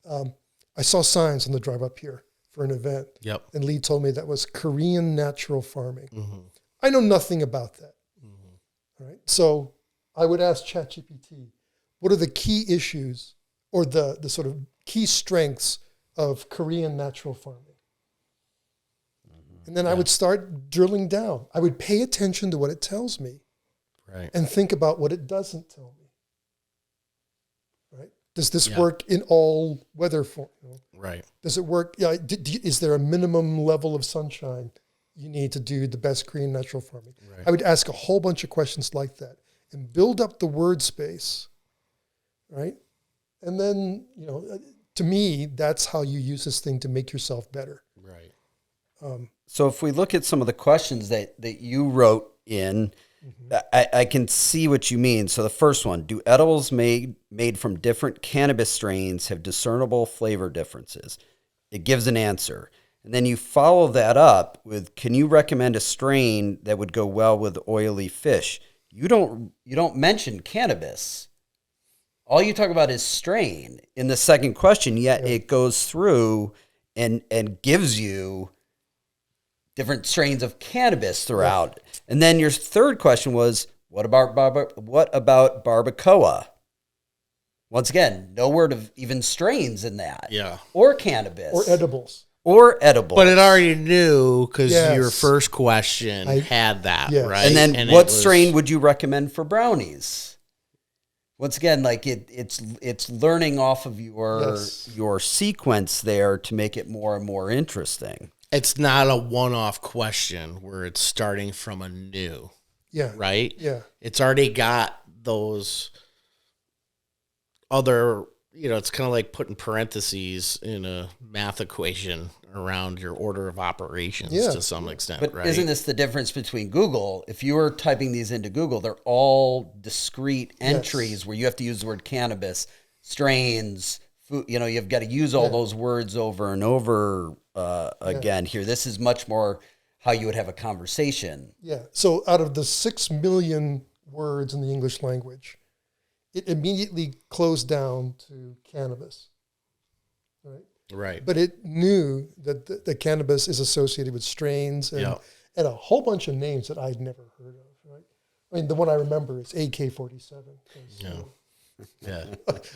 I saw signs on the drive up here for an event.
Yep.
And Lee told me that was Korean natural farming. I know nothing about that. All right. So I would ask ChatGPT, what are the key issues or the sort of key strengths of Korean natural farming? And then I would start drilling down. I would pay attention to what it tells me, and think about what it doesn't tell me. Right? Does this work in all weather form?
Right.
Does it work? Yeah. Is there a minimum level of sunshine you need to do the best Korean natural farming? Right. I would ask a whole bunch of questions like that and build up the word space. Right. And then, to me, that's how you use this thing to make yourself better.
Right.
So if we look at some of the questions that you wrote in, I can see what you mean. So the first one, do edibles made from different cannabis strains have discernible flavor differences? It gives an answer. And then you follow that up with, can you recommend a strain that would go well with oily fish? You don't mention cannabis. All you talk about is strain in the second question, yet it goes through and gives you different strains of cannabis throughout. And then your third question was, what about barbacoa? Once again, no word of even strains in that.
Yeah.
Or cannabis.
Or edibles.
But it already knew because your first question had that, right?
And then what strain would you recommend for brownies? Once again, like it's learning off of your sequence there to make it more and more interesting.
It's not a one-off question where it's starting from a new.
Yeah.
Right?
Yeah.
It's already got those other, it's kind of like putting parentheses in a math equation around your order of operations to some extent,
but
right?
Isn't this the difference between Google? If you were typing these into Google, they're all discrete entries where you have to use the word cannabis, strains, food, you've got to use all those words over and over again here. This is much more how you would have a conversation.
Yeah. So out of the 6 million words in the English language, it immediately closed down to cannabis. Right.
Right.
But it knew that the cannabis is associated with strains and a whole bunch of names that I'd never heard of. Right. I mean, the one I remember is AK-47.
Yeah.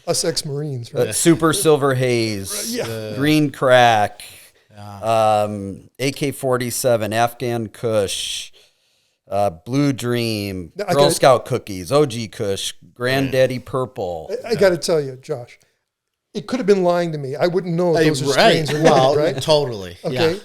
Us ex-Marines, right?
Super Silver Haze, Green Crack, AK-47, Afghan Kush, Blue Dream, Girl Scout Cookies, OG Kush, Granddaddy Purple.
I got to tell you, Josh, it could have been lying to me. I wouldn't know if those are strains or not, right?
Totally.
Okay,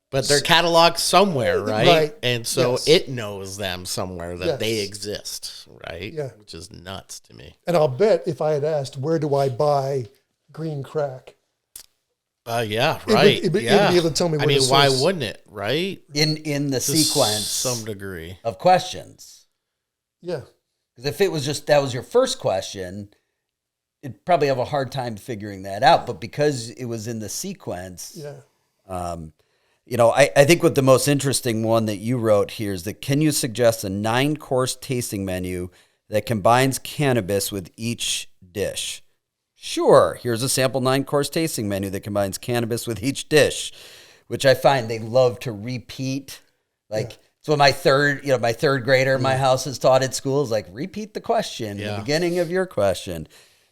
but they're cataloged somewhere, right?
Right.
And so it knows them somewhere that they exist, right?
Yeah.
Which is nuts to me.
And I'll bet if I had asked, where do I buy green crack?
Yeah, right.
It'd be able to tell me where
why wouldn't it, right?
In the sequence.
Some degree.
Of questions.
Yeah.
Because if it was just, that was your first question, it'd probably have a hard time figuring that out. But because it was in the sequence.
Yeah.
I think what the most interesting one that you wrote here is that, can you suggest a 9-course tasting menu that combines cannabis with each dish? Sure. Here's a sample 9-course tasting menu that combines cannabis with each dish, which I find they love to repeat. So my third grader in my house is taught at school is like, repeat the question, the beginning of your question.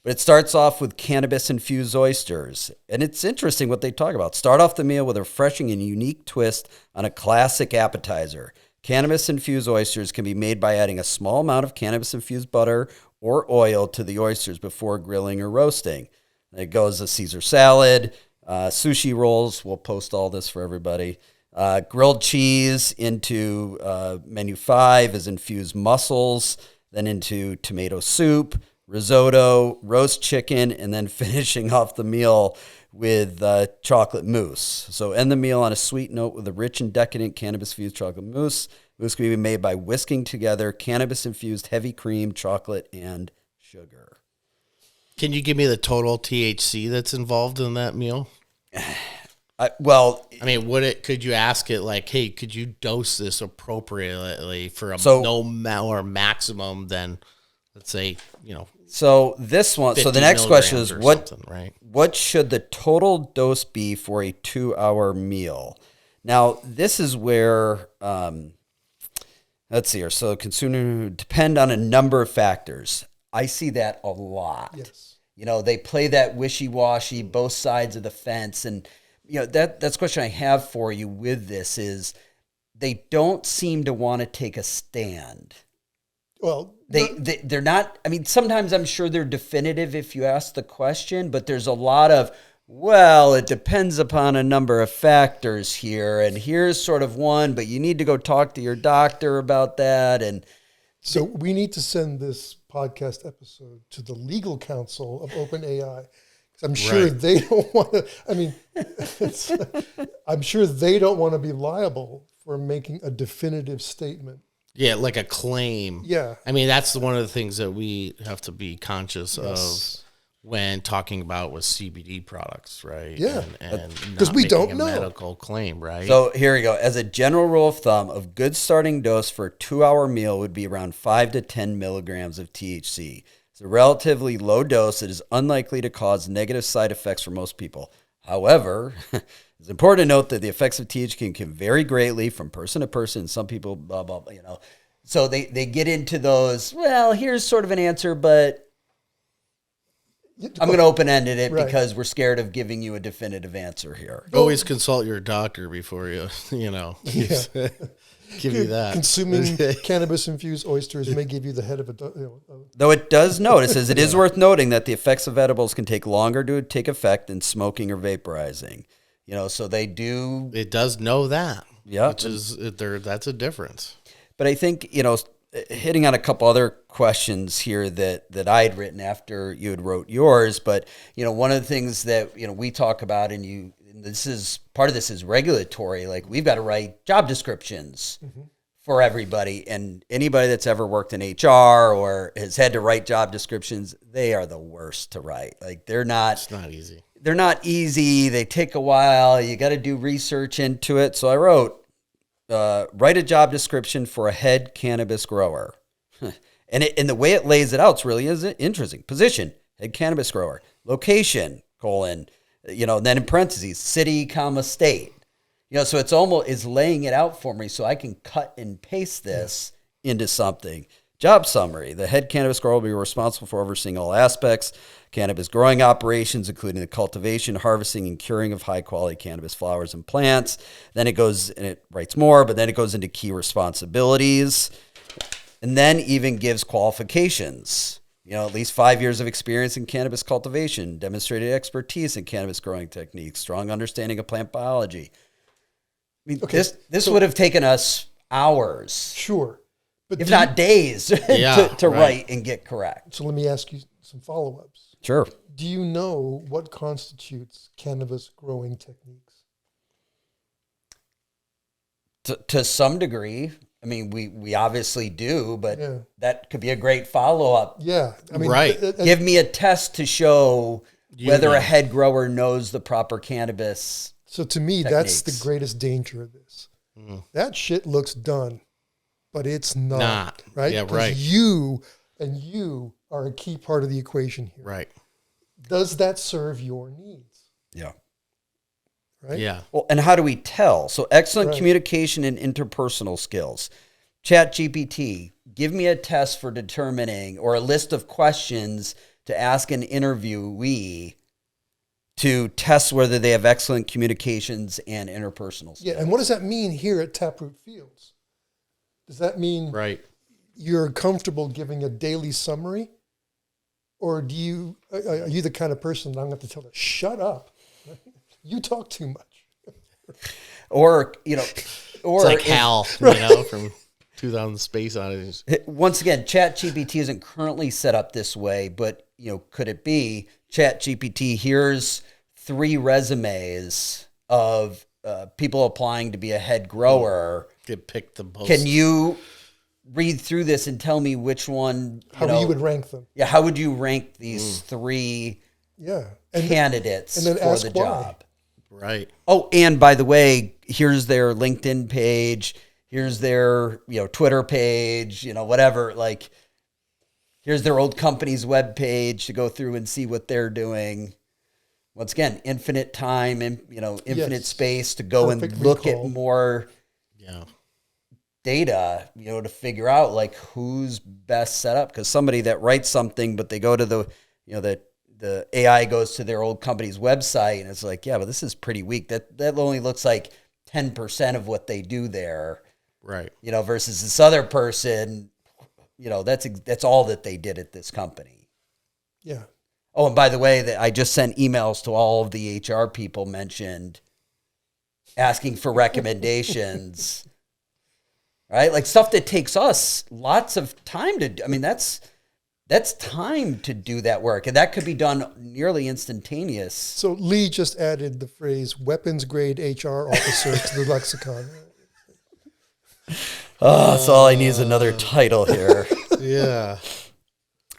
But it starts off with cannabis-infused oysters. And it's interesting what they talk about. Start off the meal with a refreshing and unique twist on a classic appetizer. Cannabis-infused oysters can be made by adding a small amount of cannabis-infused butter or oil to the oysters before grilling or roasting. And it goes a Caesar salad, sushi rolls. We'll post all this for everybody. Grilled cheese into menu 5 is infused mussels, then into tomato soup, risotto, roast chicken, and then finishing off the meal with chocolate mousse. So end the meal on a sweet note with a rich and decadent cannabis-infused chocolate mousse. Mousse can be made by whisking together cannabis-infused heavy cream, chocolate, and sugar.
Can you give me the total THC that's involved in that meal? I mean, could you ask it like, hey, could you dose this appropriately for no more maximum than, let's say,
So this one, so the next question is what should the total dose be for a 2-hour meal? Now, this is where, let's see here. So consumer depend on a number of factors. I see that a lot.
Yes.
They play that wishy-washy, both sides of the fence. And, that's the question I have for you with this is they don't seem to want to take a stand.
Well,
they're not, I mean, sometimes I'm sure they're definitive if you ask the question, but there's a lot of, well, it depends upon a number of factors here, and here's sort of one, but you need to go talk to your doctor about that. And
so we need to send this podcast episode to the legal counsel of OpenAI. I'm sure they don't want to, I'm sure they don't want to be liable for making a definitive statement.
Yeah, like a claim.
Yeah.
I mean, that's one of the things that we have to be conscious of when talking about with CBD products, right?
Yeah.
And
because we don't know.
Medical claim, right?
So here we go. As a general rule of thumb, a good starting dose for a 2-hour meal would be around 5 to 10 milligrams of THC. It's a relatively low dose that is unlikely to cause negative side effects for most people. However, it's important to note that the effects of THC can vary greatly from person to person. Some people, blah, blah, blah, So they get into those, well, here's sort of an answer, but I'm going to open-ended it because we're scared of giving you a definitive answer here.
Always consult your doctor before you, give you that.
Consuming cannabis-infused oysters may give you the head of a...
Though it does note, it says it is worth noting that the effects of edibles can take longer to take effect than smoking or vaporizing. So they do...
It does know that.
Yeah.
Which is, that's a difference.
But I think, hitting on a couple other questions here that I had written after you had wrote yours, but, one of the things that, we talk about and this is part of this is regulatory. Like we've got to write job descriptions for everybody, and anybody that's ever worked in HR or has had to write job descriptions, they are the worst to write. Like it's not easy. They're not easy. They take a while. You got to do research into it. So I wrote, write a job description for a head cannabis grower. And the way it lays it out really is interesting. Position, head cannabis grower. Location, colon, and then in parentheses, city, state. So it's laying it out for me so I can cut and paste this into something. Job summary. The head cannabis grower will be responsible for overseeing all aspects, cannabis growing operations, including the cultivation, harvesting, and curing of high-quality cannabis flowers and plants. Then it goes, and it writes more, but then it goes into key responsibilities, and then even gives qualifications. At least 5 years of experience in cannabis cultivation, demonstrated expertise in cannabis growing techniques, strong understanding of plant biology. I mean, this would have taken us hours.
Sure. But
if not days to write and get correct.
So let me ask you some follow-ups.
Sure.
Do you know what constitutes cannabis growing techniques?
To some degree. I mean, we obviously do, but that could be a great follow-up.
Yeah. I mean,
give me a test to show whether a head grower knows the proper cannabis
So to me,
techniques.
That's the greatest danger of this. That shit looks done, but it's not. Right?
Yeah, right.
You are a key part of the equation here.
Right.
Does that serve your needs?
Yeah.
Right?
Yeah.
Well, and how do we tell? So excellent communication and interpersonal skills. ChatGPT, give me a test for determining or a list of questions to ask an interviewee to test whether they have excellent communications and interpersonal skills.
Yeah, and what does that mean here at Taproot Fields? Does that mean
Right.
you're comfortable giving a daily summary? Or are you the kind of person that I'm going to have to tell to shut up? You talk too much.
Or, or
It's like Hal, from 2000 Space Odyssey.
Once again, ChatGPT isn't currently set up this way, but could it be ChatGPT? Here's 3 resumes of people applying to be a head grower.
Get picked the most.
Can you read through this and tell me which one?
How you would rank them?
Yeah, how would you rank these 3 candidates
and then
for
ask
the
why.
job?
Right.
Oh, and by the way, here's their LinkedIn page. Here's their Twitter page. Whatever. Like, here's their old company's web page to go through and see what they're doing. Once again, infinite time and infinite space to go and look at more data. To figure out like who's best set up. Because somebody that writes something, but they go to the AI goes to their old company's website and it's like, yeah, but this is pretty weak. That only looks like 10% of what they do there.
Right.
Versus this other person, that's all that they did at this company.
Yeah.
Oh, and by the way, that I just sent emails to all of the HR people mentioned asking for recommendations. Right? Like stuff that takes us lots of time to do. I mean, that's time to do that work. And that could be done nearly instantaneous.
So Lee just added the phrase weapons grade HR officer to the lexicon.
Oh, so all I need is another title here.
Yeah.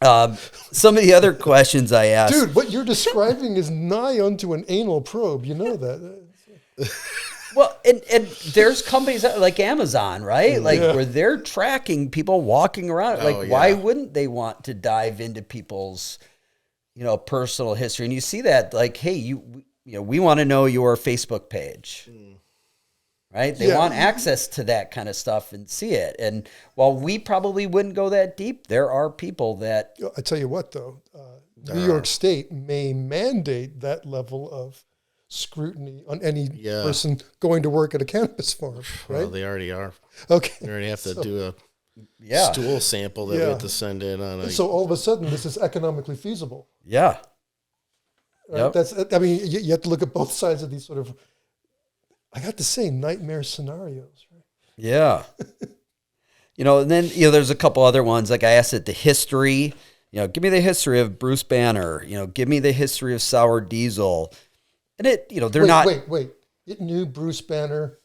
Some of the other questions I asked.
Dude, what you're describing is nigh unto an anal probe. You know that.
Well, and there's companies like Amazon, right? Like where they're tracking people walking around. Like, why wouldn't they want to dive into people's, personal history? And you see that, like, hey, we want to know your Facebook page, right? They want access to that kind of stuff and see it. And while we probably wouldn't go that deep, there are people that.
I tell you what, though, New York State may mandate that level of scrutiny on any person going to work at a cannabis farm, right?
Well, they already are.
Okay.
They already have to do a stool sample that we have to send in on
So all of a sudden, this is economically feasible.
Yeah.
Right? You have to look at both sides of these sort of, I got to say, nightmare scenarios, right?
Yeah. And then, there's a couple other ones. Like I asked it the history, give me the history of Bruce Banner, give me the history of Sour Diesel. And
Wait. It knew Bruce Banner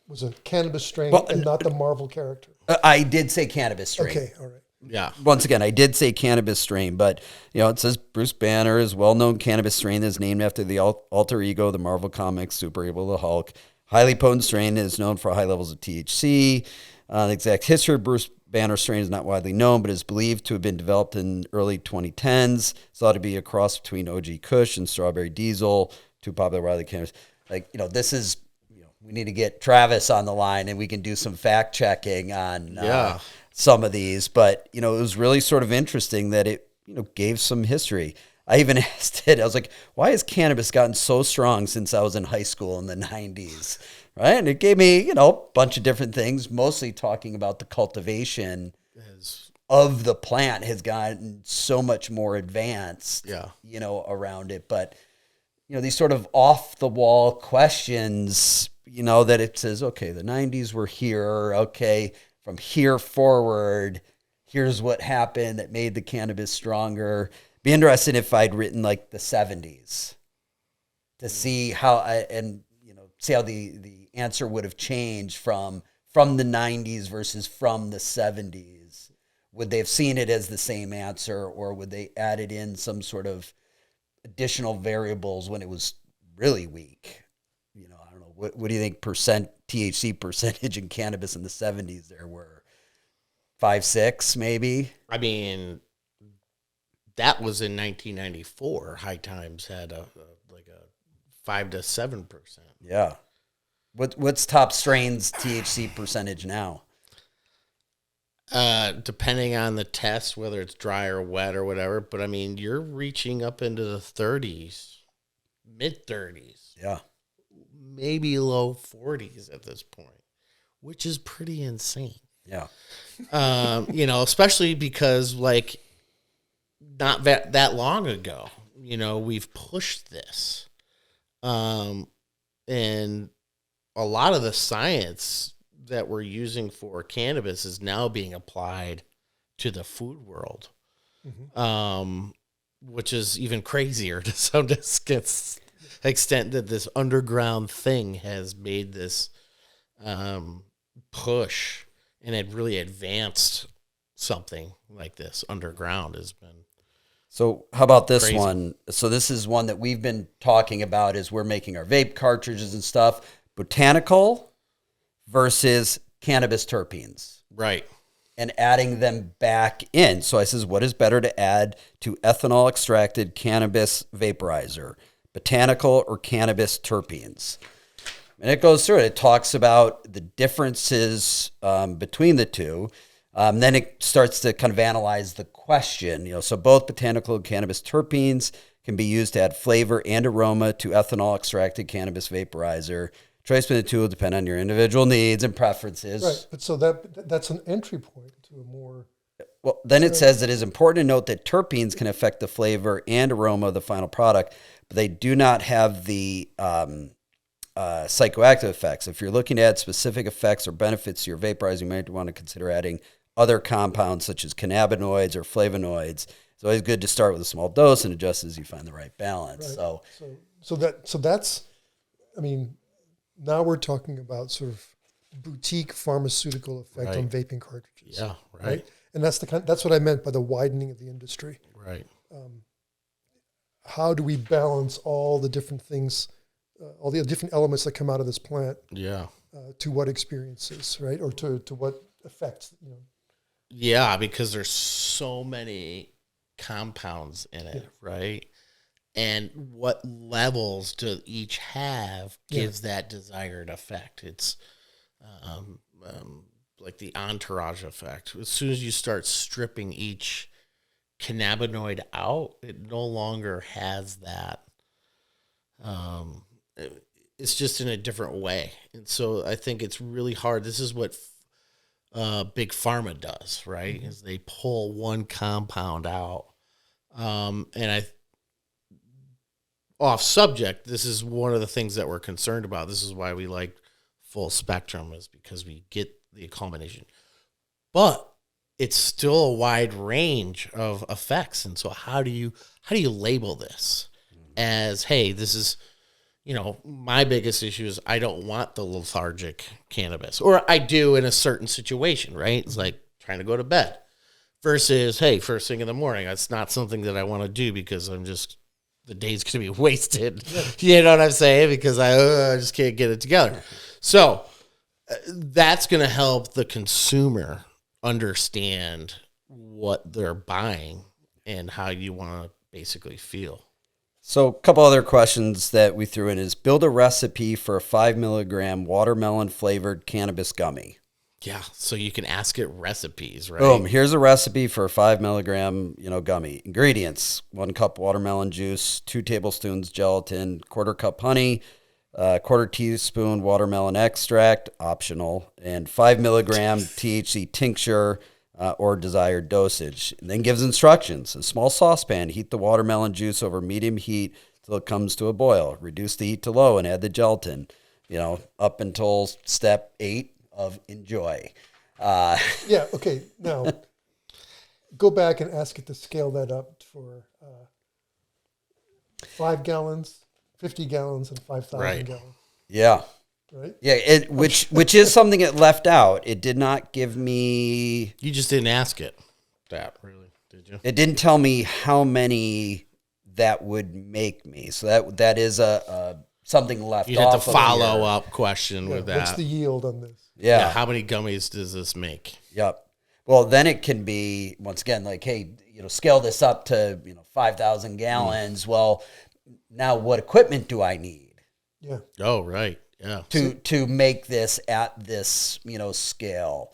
was a cannabis strain and not the Marvel character.
I did say cannabis strain.
Okay, all right.
Yeah.
Once again, I did say cannabis strain, but, it says Bruce Banner is well-known cannabis strain that is named after the alter ego of the Marvel Comics superhero, the Hulk. Highly potent strain is known for high levels of THC. The exact history of Bruce Banner strain is not widely known, but is believed to have been developed in early 2010s. It's thought to be a cross between OG Kush and Strawberry Diesel. Too popular widely cannabis. Like, this is, we need to get Travis on the line and we can do some fact checking on some of these. But, it was really sort of interesting that it, gave some history. I even asked it, I was like, why has cannabis gotten so strong since I was in high school in the 90s? Right. And it gave me, a bunch of different things, mostly talking about the cultivation of the plant has gotten so much more advanced, around it. But, these sort of off-the-wall questions, that it says, okay, the 90s were here. Okay, from here forward, here's what happened that made the cannabis stronger. Be interested if I'd written like the 70s to see how see how the answer would have changed from the 90s versus from the 70s. Would they have seen it as the same answer, or would they added in some sort of additional variables when it was really weak? I don't know. What do you think THC percentage in cannabis in the 70s there were? 5, 6 maybe?
I mean, that was in 1994. High Times had a 5 to 7%.
Yeah. What's top strains THC percentage now?
Depending on the test, whether it's dry or wet or whatever. But I mean, you're reaching up into the 30s, mid 30s,
Yeah.
maybe low 40s at this point, which is pretty insane.
Yeah.
Especially because like not that long ago, we've pushed this. And a lot of the science that we're using for cannabis is now being applied to the food world, which is even crazier to some extent that this underground thing has made this push and had really advanced something like this underground has been.
So how about this
Crazy.
one? So this is one that we've been talking about as we're making our vape cartridges and stuff. Botanical versus cannabis terpenes.
Right.
And adding them back in. So I says, what is better to add to ethanol extracted cannabis vaporizer? Botanical or cannabis terpenes? And it goes through it. It talks about the differences between the two. Then it starts to kind of analyze the question. So both botanical and cannabis terpenes can be used to add flavor and aroma to ethanol extracted cannabis vaporizer. Choice between the two will depend on your individual needs and preferences.
Right, but so that's an entry point to a more...
Well, then it says it is important to note that terpenes can affect the flavor and aroma of the final product, but they do not have the psychoactive effects. If you're looking to add specific effects or benefits to your vaporizer, you might want to consider adding other compounds such as cannabinoids or flavonoids. It's always good to start with a small dose and adjust as you find the right balance.
Right. So that's, I mean, now we're talking about sort of boutique pharmaceutical effect on vaping cartridges.
Yeah, right.
And that's that's what I meant by the widening of the industry.
Right.
How do we balance all the different things, all the different elements that come out of this plant?
Yeah.
To what experiences, right, or to what effects?
Yeah, because there's so many compounds in it, right? And what levels do each have gives that desired effect. It's like the entourage effect. As soon as you start stripping each cannabinoid out, it no longer has that. It's just in a different way. And so I think it's really hard. This is what Big Pharma does, right? Mm-hmm. Is they pull one compound out. Off subject, this is one of the things that we're concerned about. This is why we like full spectrum, is because we get the culmination. But it's still a wide range of effects. And so how do you label this as, hey, this is, my biggest issue is I don't want the lethargic cannabis, or I do in a certain situation, right? It's like trying to go to bed versus, hey, first thing in the morning. That's not something that I want to do because the day's going to be wasted. You know what I'm saying? Because I just can't get it together. So that's going to help the consumer understand what they're buying and how you want to basically feel.
So a couple other questions that we threw in is build a recipe for a 5 milligram watermelon flavored cannabis gummy.
Yeah, so you can ask it recipes, right?
Boom, here's a recipe for a 5 milligram, gummy. Ingredients: 1 cup watermelon juice, 2 tablespoons gelatin, 1/4 cup honey, 1/4 teaspoon watermelon extract, optional, and 5 milligram THC tincture or desired dosage. And then gives instructions. A small saucepan, heat the watermelon juice over medium heat till it comes to a boil. Reduce the heat to low and add the gelatin, up until step 8 of enjoy.
Yeah, okay. Now, go back and ask it to scale that up for 5 gallons, 50 gallons, and 5,000 gallons.
Yeah.
Right?
Yeah, which is something it left out. It did not give me...
You just didn't ask it that, really, did you?
It didn't tell me how many that would make me. So that is something left off.
You had to follow up question with that.
What's the yield on this?
Yeah.
How many gummies does this make?
Yep. Well, then it can be, once again, like, hey, scale this up to, 5,000 gallons. Well, now what equipment do I need?
Yeah.
Oh, right. Yeah.
To make this at this, scale.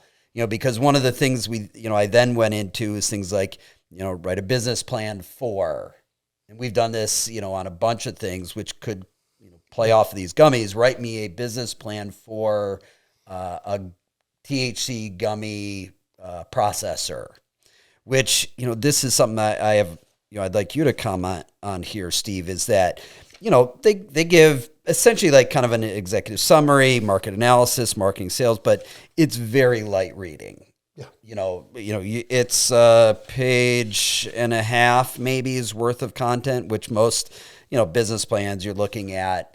because one of the things I then went into is things like, write a business plan for, and we've done this, on a bunch of things, which could, play off of these gummies. Write me a business plan for a THC gummy processor, which, this is something that I have, I'd like you to comment on here, Steve, is that, they give essentially like kind of an executive summary, market analysis, marketing, sales, but it's very light reading.
Yeah.
It's a page and a half maybe is worth of content, which most, business plans you're looking at,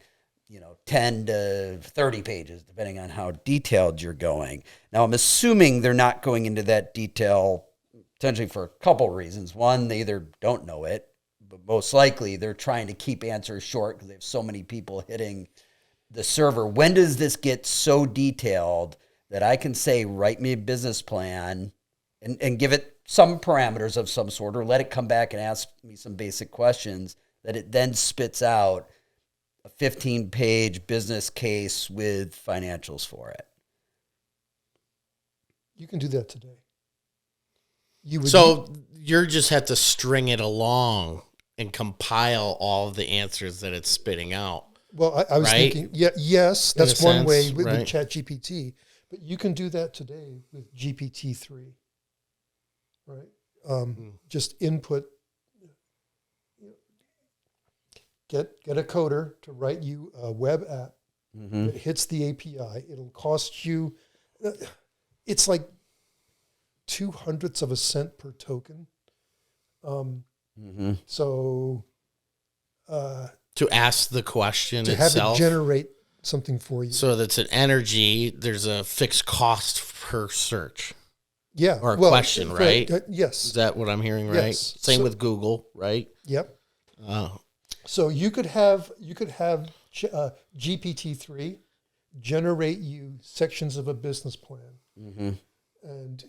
10 to 30 pages, depending on how detailed you're going. Now, I'm assuming they're not going into that detail potentially for a couple reasons. One, they either don't know it, but most likely they're trying to keep answers short because they have so many people hitting the server. When does this get so detailed that I can say, write me a business plan and give it some parameters of some sort, or let it come back and ask me some basic questions, that it then spits out a 15-page business case with financials for it?
You can do that today.
You just have to string it along and compile all of the answers that it's spitting out.
Well, I was
right?
thinking, yes, that's one way with
right.
ChatGPT, but you can do that today with GPT-3, right? Just input, get a coder to write you a web app that hits the API. It'll cost you, it's like 0.02 of a cent per token. So
To ask the question
to
itself.
have it generate something for you.
So that's an energy. There's a fixed cost per search.
Yeah.
Or a question, right?
Yes.
Is that what I'm hearing, right?
Yes.
Same with Google, right?
Yep.
Oh.
So you could have GPT-3 generate you sections of a business plan. And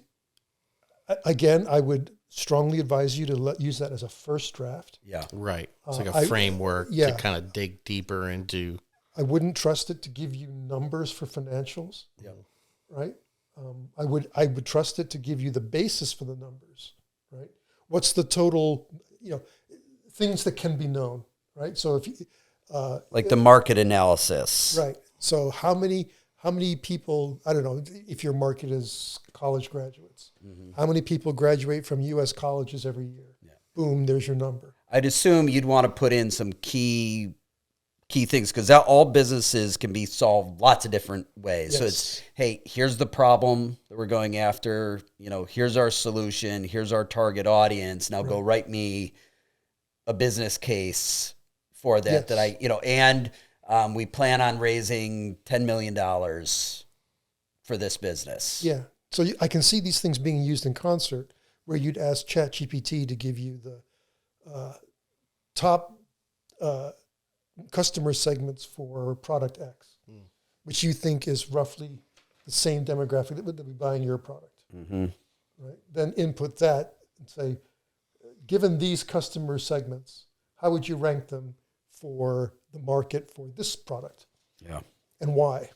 again, I would strongly advise you to use that as a first draft.
Yeah.
Right. It's like a framework to kind of dig deeper into.
I wouldn't trust it to give you numbers for financials.
Yeah.
Right. I would trust it to give you the basis for the numbers. Right. What's the total? Things that can be known. Right. So if
like the market analysis.
Right. So how many people? I don't know if your market is college graduates. How many people graduate from U.S. colleges every year? Yeah. Boom. There's your number.
I'd assume you'd want to put in some key things, because all businesses can be solved lots of different ways. Yes. So it's, hey, here's the problem that we're going after. Here's our solution. Here's our target audience. Now go write me a business case for that. Yes. That and we plan on raising $10 million for this business.
Yeah. So I can see these things being used in concert, where you'd ask ChatGPT to give you the top customer segments for product X, which you think is roughly the same demographic that would be buying your product. Right? Then input that and say, given these customer segments, how would you rank them for the market for this product?
Yeah.
And why?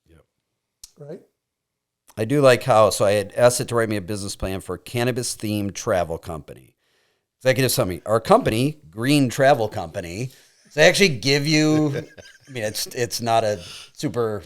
Yep.
Right?
I do like how, so I had asked it to write me a business plan for a cannabis-themed travel company. Executive summary. Our company, Green Travel Company, they actually give you, I mean, it's not a super,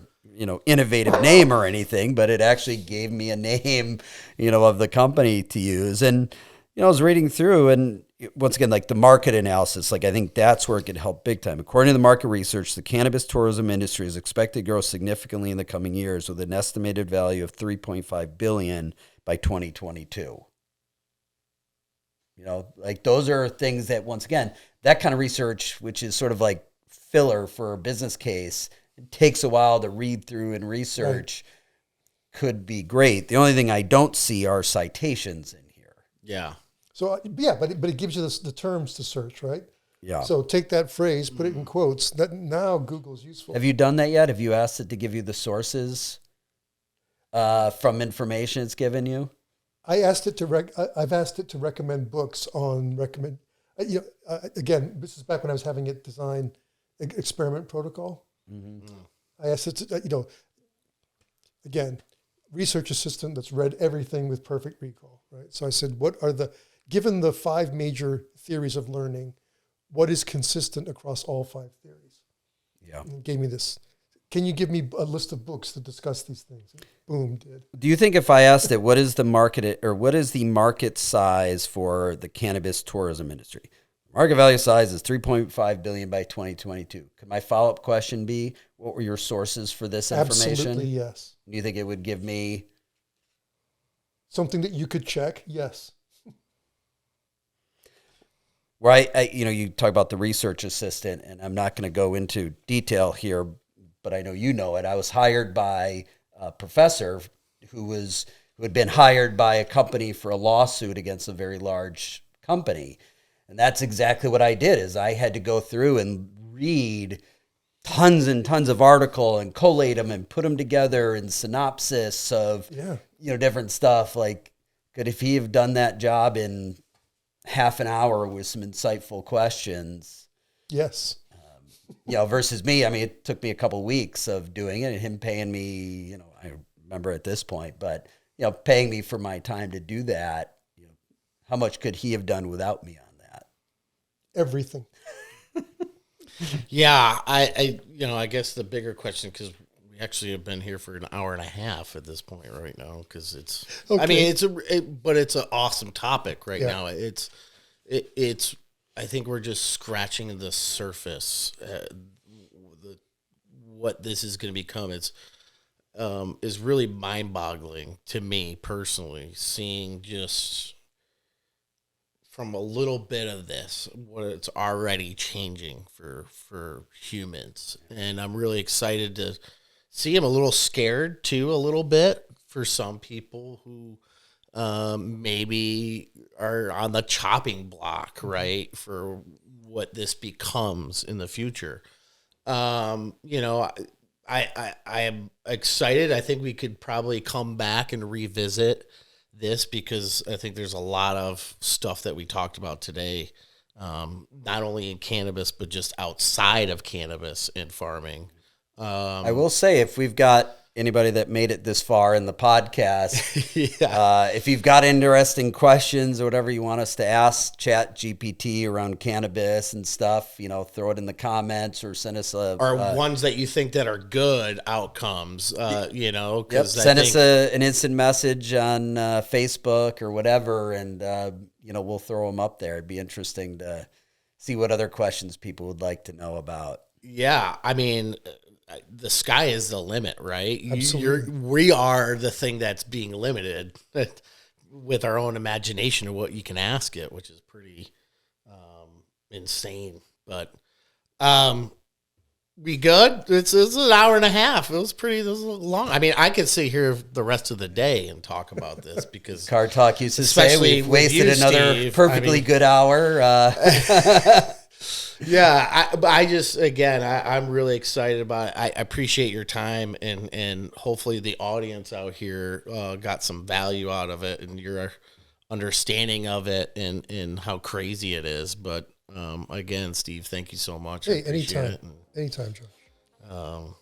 innovative name or anything, but it actually gave me a name, of the company to use. And, I was reading through, and once again, like the market analysis, like I think that's where it could help big time. According to the market research, the cannabis tourism industry is expected to grow significantly in the coming years, with an estimated value of $3.5 billion by 2022. Like those are things that, once again, that kind of research, which is sort of like filler for a business case, it takes a while to read through and research, could be great. The only thing I don't see are citations in here.
Yeah.
So, but it gives you the terms to search, right?
Yeah.
So take that phrase, put it in quotes. That now Google's useful.
Have you done that yet? Have you asked it to give you the sources from information it's given you?
I asked it to I've asked it to recommend books on again, this is back when I was having it design experiment protocol. I asked it to, again, research assistant that's read everything with perfect recall, right? So I said, given the 5 major theories of learning, what is consistent across all 5 theories?
Yeah.
And it gave me this. Can you give me a list of books to discuss these things? Boom, did.
Do you think if I asked it, what is the market size for the cannabis tourism industry? Market value size is $3.5 billion by 2022. Could my follow-up question be, what were your sources for this information?
Absolutely, yes.
Do you think it would give me
something that you could check? Yes.
Right. You talk about the research assistant, and I'm not going to go into detail here, but I know you know it. I was hired by a professor who had been hired by a company for a lawsuit against a very large company. And that's exactly what I did, is I had to go through and read tons and tons of article and collate them and put them together in synopsis of, different stuff. Like, could if he have done that job in half an hour with some insightful questions?
Yes.
Versus me, I mean, it took me a couple of weeks of doing it and him paying me, I remember at this point, but, paying me for my time to do that. How much could he have done without me on that?
Everything.
Yeah, I guess the bigger question, because we actually have been here for an hour and a half at this point right now, because it's, okay. I mean, but it's an awesome topic right now. It's, I think we're just scratching the surface. What this is going to become, is really mind-boggling to me personally, seeing just from a little bit of this, what it's already changing for humans. And I'm really excited to see him. A little scared too, a little bit, for some people who maybe are on the chopping block, right, for what this becomes in the future. I am excited. I think we could probably come back and revisit this, because I think there's a lot of stuff that we talked about today, not only in cannabis, but just outside of cannabis and farming.
I will say, if we've got anybody that made it this far in the podcast, if you've got interesting questions or whatever you want us to ask ChatGPT around cannabis and stuff, throw it in the comments or send us
ones that you think that are good outcomes,
send us an instant message on Facebook or whatever, and we'll throw them up there. It'd be interesting to see what other questions people would like to know about.
Yeah, I mean, the sky is the limit, right?
Absolutely.
We are the thing that's being limited with our own imagination of what you can ask it, which is pretty insane. But we good? It's an hour and a half. It was long. I mean, I could sit here the rest of the day and talk about this, because
Car Talk used to say we've wasted another Steve, perfectly good hour.
Yeah, I'm really excited about it. I appreciate your time, and hopefully the audience out here got some value out of it, and your understanding of it, and how crazy it is. But again, Steve, thank you so much.
Hey, anytime, Josh.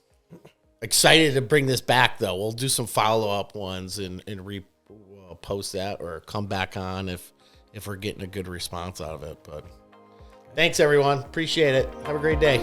Excited to bring this back, though. We'll do some follow-up ones and post that, or come back on if we're getting a good response out of it. But thanks, everyone. Appreciate it. Have a great day.